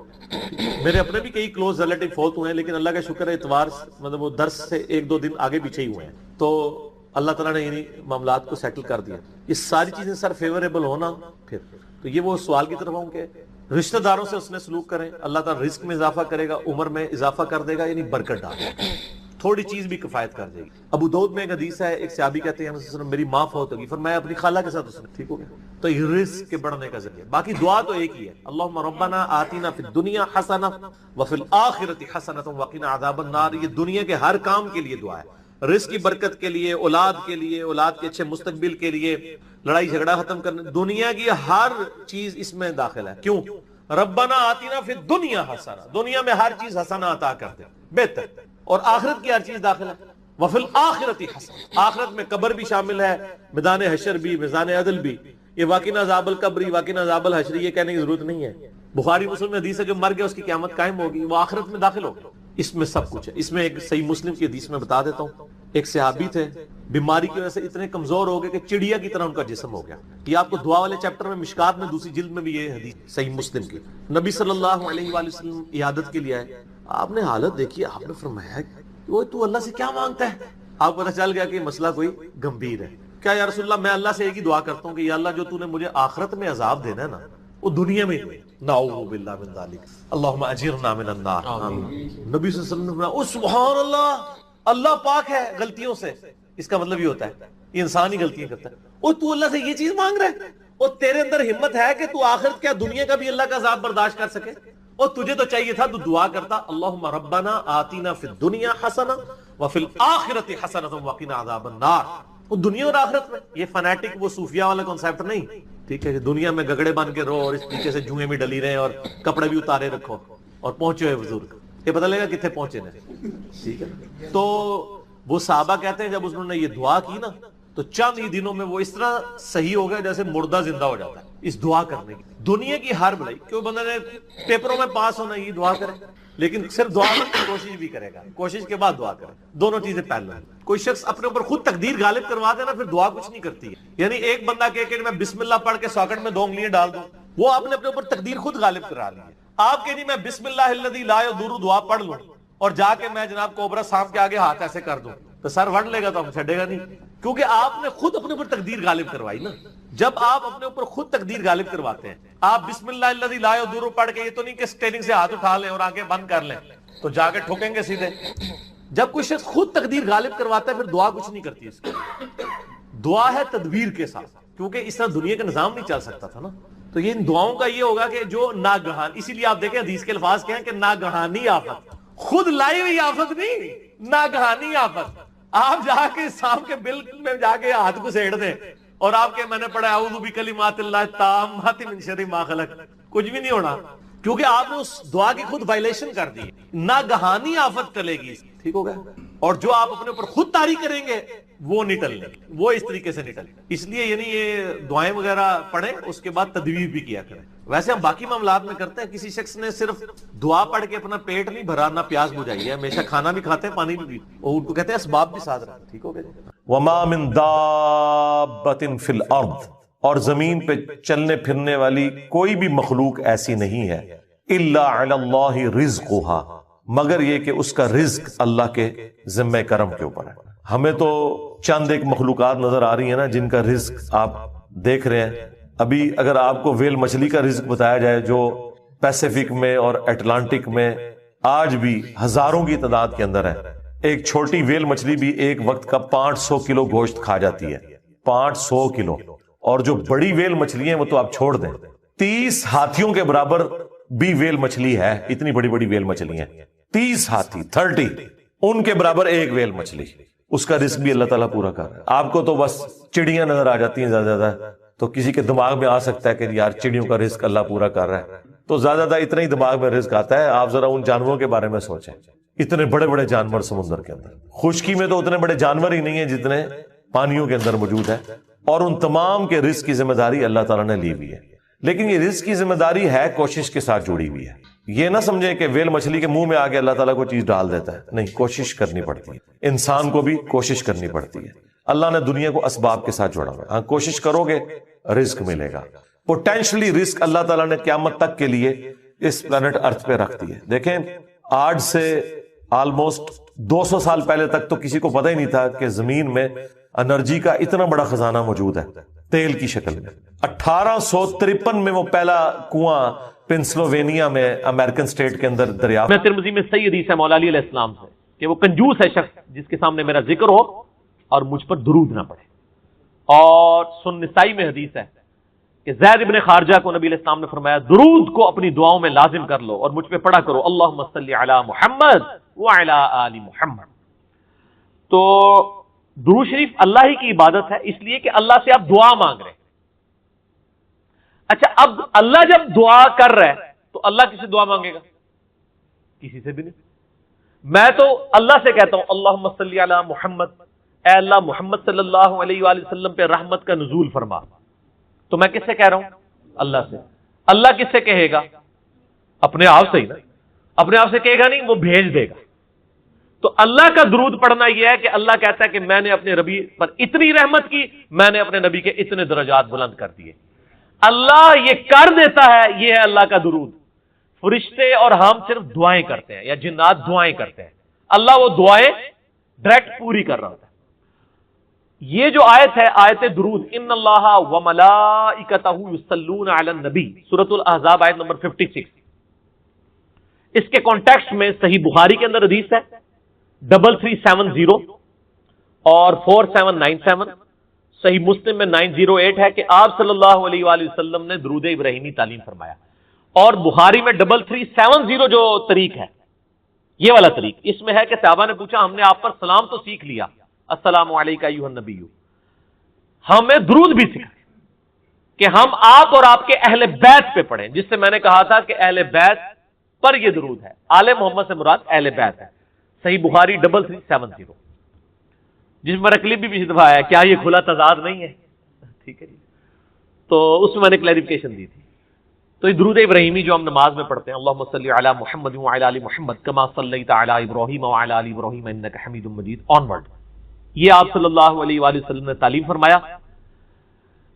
میرے اپنے بھی کئی کلوز ریلیٹیو فوت ہوئے ہیں لیکن اللہ کا شکر ہے اتوار مطلب وہ درس سے 1-2 دن آگے پیچھے ہی ہوئے ہیں, تو اللہ تعالیٰ نے یعنی معاملات کو سیٹل کر دیا. یہ ساری چیزیں سر فیوریبل ہونا پھر تو یہ وہ سوال کی طرف ہوں کہ رشتہ داروں سے اس نے سلوک کریں, اللہ تعالیٰ رزق میں اضافہ کرے گا, عمر میں اضافہ کر دے گا, یعنی برکت ڈال دے گا, تھوڑی چیز بھی کفایت کر جائے گی. ابو داؤد میں ایک حدیث ہے, ایک صحابی کہتے ہیں میری ماں فوت ہوگی, فرمایا اپنی خالہ کے ساتھ اس نے, ٹھیک ہو گیا, تو یہ رزق کے بڑھنے کا ذریعہ. باقی دعا تو ایک ہی ہے, اللہم ربنا آتینا فی الدنیا حسنہ وفی الآخرۃ حسنۃ وقنا عذاب النار. یہ دنیا کے ہر کام کے لیے دعا ہے, رزق کی برکت کے لیے, اولاد کے لیے, اولاد کے اچھے مستقبل کے لیے, لڑائی جھگڑا ختم کرنے, دنیا کی ہر چیز اس میں داخل ہے. کیوں؟ ربنا آتینا فی الدنیا حسنہ, دنیا میں ہر چیز حسنہ عطا کر دے, بہتر, اور آخرت کی ہر چیز داخل ہے. وفی الآخرۃ حسنہ, آخرت میں قبر بھی شامل ہے, میدان حشر بھی, میدان عدل بھی. یہ وقنا عذاب القبر, وقنا عذاب الحشر یہ کہنے کی ضرورت نہیں ہے. بخاری مسلم میں حدیث ہے جو مر گیا اس کی قیامت قائم ہوگی, وہ آخرت میں داخل ہوگا. اس میں سب کچھ ہے. اس میں ایک صحیح مسلم کی حدیث میں بتا دیتا ہوں, ایک صحابی تھے, بیماری کی وجہ سے اتنے کمزور ہو گئے کہ چڑیا کی طرح ان کا جسم ہو گیا. یہ آپ کو دعا والے چیپٹر میں مشکات میں دوسری جلد میں بھی یہ حدیث صحیح مسلم کی. نبی صلی اللہ علیہ وآلہ وسلم عیادت کے لیے آئے, آپ نے حالت دیکھی, آپ نے فرمایا وہ تو اللہ سے کیا مانگتا ہے؟ آپ کو پتہ چل گیا کہ مسئلہ کوئی گمبھیر ہے. کیا یا رسول اللہ, میں اللہ سے ایک ہی دعا کرتا ہوں کہ یا اللہ جو تو نے مجھے آخرت میں عذاب دینا ہے نا وہ دنیا میں دے, نعوذ باللہ من ذالک, اللہم اجرنا من النار. نبی صلی اللہ علیہ وسلم نے فرمایا سبحان اللہ, اللہ پاک ہے غلطیوں سے. اس کا مطلب یہ ہوتا ہے یہ انسان ہی غلطیاں کرتا ہے. اور تو اللہ سے یہ چیز مانگ رہا ہے, اور تیرے اندر ہمت ہے کہ تو آخرت کیا دنیا کا بھی اللہ کا عذاب برداشت کر سکے. اور تجھے تو چاہیے تھا تو دعا کرتا اللہم ربنا آتینا فی الدنیا حسنہ وفی الآخرۃ حسنۃ وقنا عذاب النار. وہ دنیا اور آخرت میں, یہ فنیٹک وہ صوفیہ والا کنسیپٹ نہیں, ٹھیک ہے, کہ دنیا میں گگڑے بن کے رہو اور اس طریقے سے جوئیں بھی ڈلی رہے اور کپڑے بھی اتارے رکھو اور پہنچے ہوئے بزرگ, یہ پتہ لگا کتنے پہنچے نا, ٹھیک ہے. تو وہ صحابہ کہتے ہیں جب انہوں نے یہ دعا کی نا تو چند ہی دنوں میں وہ اس طرح صحیح ہو گیا جیسے مردہ زندہ ہو جاتا ہے اس دعا کرنے کی. دنیا کی ہر بلائی, کیوں بندہ نے پیپروں میں پاس ہونا یہ دعا کرے, لیکن صرف دعا کی کوشش بھی کرے گا, کوشش کے بعد دعا کرے, دونوں چیزیں پہلے ہیں. کوئی شخص اپنے اوپر خود تقدیر غالب کروا دے نا پھر دعا کچھ نہیں کرتی ہے. یعنی ایک بندہ کہے کہ میں بسم اللہ پڑھ کے ساکٹ میں 2 انگلیاں ڈال دوں, وہ آپ نے اپنے اوپر تقدیر خود غالب کرا لی ہے. آپ کہہ نہیں میں بسم اللہ الذی لا یضر دعا پڑھ لوں اور جا کے میں جناب کوبرا سانپ کے آگے ہاتھ ایسے کر دوں تو سر وڑ لے گا تو ہم چھڑے گا نہیں, کیونکہ آپ نے خود اپنے اوپر تقدیر غالب کروائی نا. جب آپ اپنے اوپر خود تقدیر غالب کرواتے ہیں, آپ بسم اللہ الذی لا یضر پڑھ کے یہ تو نہیں کہ اسٹیئرنگ سے ہاتھ اٹھا لیں اور آنکھیں بند کر لیں تو جا کے ٹھوکیں گے سیدھے. جب کوئی شخص خود تقدیر غالب کرواتا ہے پھر دعا کچھ نہیں کرتی. اس کی دعا ہے تدبیر کے ساتھ, کیونکہ اس طرح دنیا کا نظام نہیں چل سکتا تھا نا. تو یہ ان دعاؤں کا یہ ہوگا کہ جو ناگہان, اسی لیے آپ دیکھیں حدیث کے الفاظ کیا ہیں کہ ناگہانی آفت, خود لائی ہوئی آفت نہیں, ناگہانی آفت. آپ جا کے سانپ کے بل میں جا کے ہاتھ کو سیڑ دیں اور آپ کے میں نے پڑھا اعوذ بکلمات اللہ التامات من شر ما خلق, کچھ بھی نہیں ہونا, کیونکہ آپ نے اس دعا کی خود وائلیشن کر دی. ناگہانی آفت ٹلے گی, ٹھیک ہو گیا. اور جو آپ اپنے اوپر خود طاری کریں گے وہ نہیں ٹلنے, وہ اس طریقے سے نہیں ٹلے. اس لیے یعنی یہ دعائیں وغیرہ پڑھیں, اس کے بعد تدبیر بھی کیا کریں. ویسے ہم باقی معاملات میں کرتے ہیں, کسی شخص نے صرف دعا پڑھ کے اپنا پیٹ نہیں بھرا, نہ پیاس بجھائی ہے, ہمیشہ کھانا بھی کھاتے ہیں پانی بھی, اور ان کو کہتے ہیں اسباب بھی ساتھ رکھتے, ٹھیک ہو گیا. وما من دابۃ فی الارض, اور زمین پہ چلنے پھرنے والی کوئی بھی مخلوق ایسی نہیں ہے, الا علی اللہ رزقها, مگر یہ کہ اس کا رزق اللہ کے ذمہ کرم کے اوپر ہے. ہمیں تو چند ایک مخلوقات نظر آ رہی ہیں نا جن کا رزق آپ دیکھ رہے ہیں. ابھی اگر آپ کو ویل مچھلی کا رزق بتایا جائے جو پیسیفک میں اور اٹلانٹک میں آج بھی ہزاروں کی تعداد کے اندر ہے, ایک چھوٹی ویل مچھلی بھی ایک وقت کا 500 کلو گوشت کھا جاتی ہے, 500 کلو. اور جو بڑی ویل مچھلی ہیں وہ تو آپ چھوڑ دیں, 30 ہاتھیوں کے برابر بھی ویل مچھلی ہے, اتنی بڑی بڑی ویل مچھلی ہیں, 30 ہاتھی 30 ان کے برابر ایک ویل مچھلی, اس کا رزق بھی اللہ تعالیٰ پورا کر رہا ہے. آپ کو تو بس چڑیاں نظر آ جاتی ہیں زیادہ زیادہ, تو کسی کے دماغ میں آ سکتا ہے کہ یار چڑیوں کا رزق اللہ پورا کر رہا ہے، تو زیادہ اتنا ہی دماغ میں رزق آتا ہے۔ آپ ذرا ان جانوروں کے بارے میں سوچیں، اتنے بڑے بڑے جانور سمندر کے اندر، خشکی میں تو اتنے بڑے جانور ہی نہیں ہیں جتنے پانیوں کے اندر موجود ہے، اور ان تمام کے رزق کی ذمہ داری اللہ تعالیٰ نے لی ہوئی ہے۔ لیکن یہ رزق کی ذمہ داری ہے کوشش کے ساتھ جڑی ہوئی ہے۔ یہ نہ سمجھیں کہ ویل مچھلی کے منہ میں آ کے اللہ تعالیٰ کوئی چیز ڈال دیتا ہے، نہیں، کوشش کرنی پڑتی ہے، انسان کو بھی کوشش کرنی پڑتی ہے۔ اللہ نے دنیا کو اسباب کے ساتھ جوڑا ہوا ہے، ہاں کوشش کرو گے رزق ملے گا۔ پوٹینشلی رزق اللہ تعالیٰ نے قیامت تک کے لیے اس پلانٹ ارتھ پہ رکھ دی ہے۔ دیکھیں، آج سے آلموسٹ 200 سال پہلے تک تو کسی کو پتہ ہی نہیں تھا کہ زمین میں انرجی کا اتنا بڑا خزانہ موجود ہے تیل کی شکل میں۔ 1853 میں وہ پہلا کنواں پنسلوینیا میں امریکن سٹیٹ کے اندر دریافت۔ میں ترمذی میں صحیح حدیث ہے مولا علی علیہ السلام سے کہ وہ کنجوس ہے شخص جس کے سامنے میرا ذکر ہو اور مجھ پر درود نہ پڑے۔ اور سن نسائی میں حدیث ہے کہ زید ابن خارجہ کو نبی علیہ السلام نے فرمایا درود کو اپنی دعاؤں میں لازم کر لو اور مجھ پہ پڑھا کرو اللہم صلی علی محمد وعلی آل محمد۔ تو درود شریف اللہ ہی کی عبادت ہے، اس لیے کہ اللہ سے آپ دعا مانگ رہے ہیں۔ اچھا، اب اللہ جب دعا کر رہا ہے تو اللہ کس سے دعا مانگے گا؟ کسی سے بھی نہیں۔ میں تو اللہ سے کہتا ہوں اللہم صلی علی محمد، اے اللہ محمد صلی اللہ علیہ وآلہ وسلم پہ رحمت کا نزول فرما، تو میں کس سے کہہ رہا ہوں؟ اللہ سے۔ اللہ کس سے کہے گا؟ اپنے آپ سے ہی نا، اپنے آپ سے کہے گا نہیں، وہ بھیج دے گا۔ تو اللہ کا درود پڑھنا یہ ہے کہ اللہ کہتا ہے کہ میں نے اپنے نبی پر اتنی رحمت کی، میں نے اپنے نبی کے اتنے درجات بلند کر دیے۔ اللہ یہ کر دیتا ہے، یہ ہے اللہ کا درود۔ فرشتے اور ہم صرف دعائیں کرتے ہیں یا جنات دعائیں کرتے ہیں، اللہ وہ دعائیں ڈائریکٹ پوری کر رہا ہوتا ہے۔ یہ جو آیت ہے آیت درود، ان اللہ وملائکتہ یصلون علی النبی، سورۃ الاحزاب آیت نمبر 56۔ اس کے کانٹیکسٹ میں صحیح بخاری کے اندر حدیث ہے 3370 اور 4797، صحیح مسلم میں 908 ہے کہ آپ صلی اللہ علیہ وآلہ وسلم نے درود ابراہیمی تعلیم فرمایا، اور بخاری میں 3370 جو طریق ہے، یہ والا طریق، اس میں ہے کہ صحابہ نے پوچھا ہم نے آپ پر سلام تو سیکھ لیا، السلام علیکم ایھا النبی، ہمیں درود بھی سکھائیں کہ ہم آپ اور آپ کے اہل بیت پہ پڑھیں، جس سے میں نے کہا تھا کہ اہل بیت پر یہ درود ہے، آل محمد سے مراد اہل بیت ہے، صحیح بخاری 3370، جس میں کلپ بھی پچھلی دفعہ ہے، کیا یہ کھلا تضاد نہیں ہے؟ ٹھیک ہے جی، تو اس میں نے کلیریفیکیشن دی تھی۔ تو یہ درود ابراہیمی جو ہم نماز میں پڑھتے ہیں، اللہم صلی علی محمد وعلی آل محمد کما صلیت علی ابراہیم وعلی آل ابراہیم انک حمید مجید آنورڈ، یہ آپ صلی اللہ علیہ وآلہ وسلم نے تعلیم فرمایا۔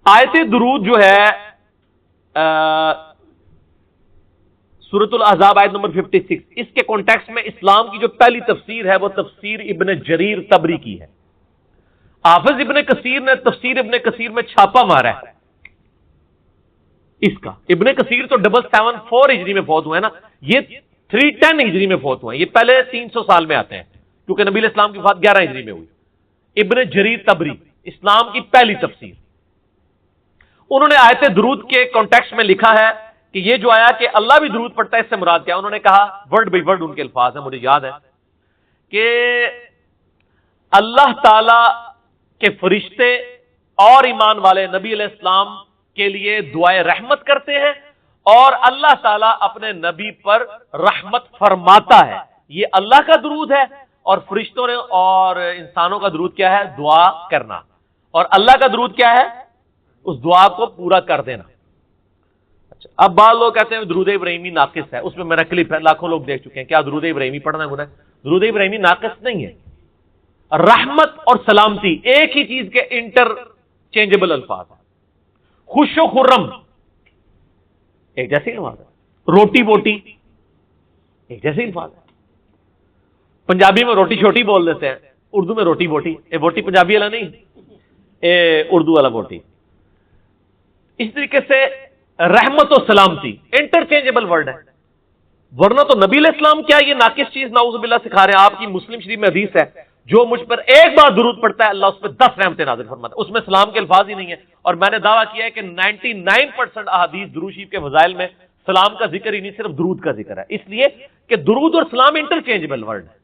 آیت درود جو ہے سورۃ الاحزاب آیت نمبر 56، اس کے کانٹیکسٹ میں اسلام کی جو پہلی تفسیر ہے وہ تفسیر ابن جریر طبری کی ہے۔ حافظ ابن کثیر نے تفسیر ابن کثیر میں چھاپا مارا ہے اس کا۔ ابن کثیر تو 774 ہجری میں فوت ہوئے ہیں نا، یہ 310 ہجری میں فوت ہوئے ہیں، یہ پہلے 300 سال میں آتے ہیں کیونکہ نبی علیہ السلام کی وفات 11 ہجری میں ہوئی۔ ابن جریر طبری، اسلام کی پہلی تفسیر، انہوں نے آیت درود کے کانٹیکسٹ میں لکھا ہے کہ یہ جو آیا کہ اللہ بھی درود پڑھتا ہے، اس سے مراد کیا؟ انہوں نے کہا ورڈ بائی ورڈ ان کے الفاظ ہیں، مجھے یاد ہے کہ اللہ تعالی کے فرشتے اور ایمان والے نبی علیہ السلام کے لیے دعائے رحمت کرتے ہیں، اور اللہ تعالیٰ اپنے نبی پر رحمت فرماتا ہے۔ یہ اللہ کا درود ہے، اور فرشتوں نے اور انسانوں کا درود کیا ہے؟ دعا کرنا۔ اور اللہ کا درود کیا ہے؟ اس دعا کو پورا کر دینا۔ اچھا، اب بعض لوگ کہتے ہیں درود ابراہیمی ناقص ہے، اس میں میرا کلپ ہے، لاکھوں لوگ دیکھ چکے ہیں، کیا درود ابراہیمی پڑھنا گناہ ہے؟ درود ابراہیمی ناقص نہیں ہے۔ رحمت اور سلامتی ایک ہی چیز کے انٹرچینجبل الفاظ ہیں۔ خوش و خرم ایک جیسے الفاظ ہے، روٹی بوٹی ایک جیسے الفاظ ہے۔ پنجابی میں روٹی چھوٹی بول دیتے ہیں، اردو میں روٹی بوٹی، اے بوٹی پنجابی والا نہیں، اے اردو والا بوٹی۔ اس طریقے سے رحمت و سلامتی انٹرچینجبل ورڈ ہے، ورنہ تو نبی علیہ السلام کیا یہ ناقص چیز نعوذ باللہ سکھا رہے ہیں؟ آپ کی مسلم شریف میں حدیث ہے جو مجھ پر ایک بار درود پڑتا ہے اللہ اس پہ 10 رحمتیں نازل فرماتا ہے، اس میں سلام کے الفاظ ہی نہیں ہے۔ اور میں نے دعویٰ کیا ہے کہ 99% احادیث درود شریف کے فضائل میں سلام کا ذکر ہی نہیں، صرف درود کا ذکر ہے، اس لیے کہ درود اور سلام انٹرچینجبل ورڈ ہے۔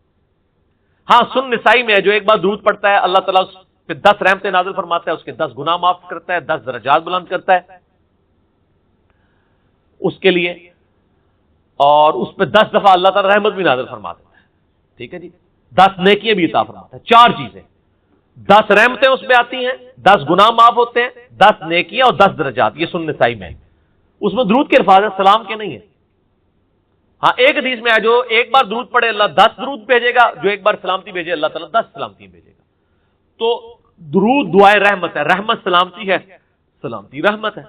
ہاں، سن نسائی میں ہے جو ایک بار درود پڑتا ہے اللہ تعالیٰ پہ 10 رحمتیں نازل فرماتا ہے، اس کے 10 گناہ معاف کرتا ہے، 10 درجات بلند کرتا ہے اس کے لیے، اور اس پہ 10 دفعہ اللہ تعالی رحمت بھی نازل فرما دیتا ہے. ٹھیک ہے جی، 10 نیکیاں بھی عطا فرماتا ہے. 4 چیزیں، 10 رحمتیں اس پہ آتی ہیں، 10 گناہ معاف ہوتے ہیں، 10 نیکیاں اور 10 درجات. یہ سنن نسائی میں ہے. اس میں درود کے الفاظ ہیں، سلام کے نہیں ہے. ہاں ایک حدیث میں ہے جو ایک بار درود پڑھے اللہ 10 درود بھیجے گا، جو ایک بار سلامتی بھیجے اللہ تعالیٰ 10 سلامتی بھیجے گا. تو درود دعائے رحمت ہے، رحمت سلامتی ہے، سلامتی رحمت ہے.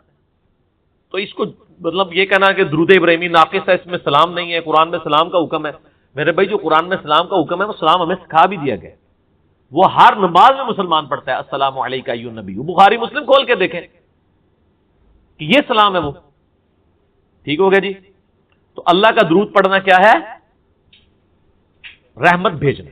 تو اس کو مطلب یہ کہنا کہ درود ابراہیمی ناقص ہے، اس میں سلام نہیں ہے، قرآن میں سلام کا حکم ہے. میرے بھائی جو قرآن میں سلام کا حکم ہے وہ سلام ہمیں سکھا بھی دیا گیا، وہ ہر نماز میں مسلمان پڑھتا ہے، السلام علیکہ ایھا النبی. بخاری مسلم کھول کے دیکھیں کہ یہ سلام ہے وہ. ٹھیک ہو گیا جی. تو اللہ کا درود پڑھنا کیا ہے؟ رحمت بھیجنا.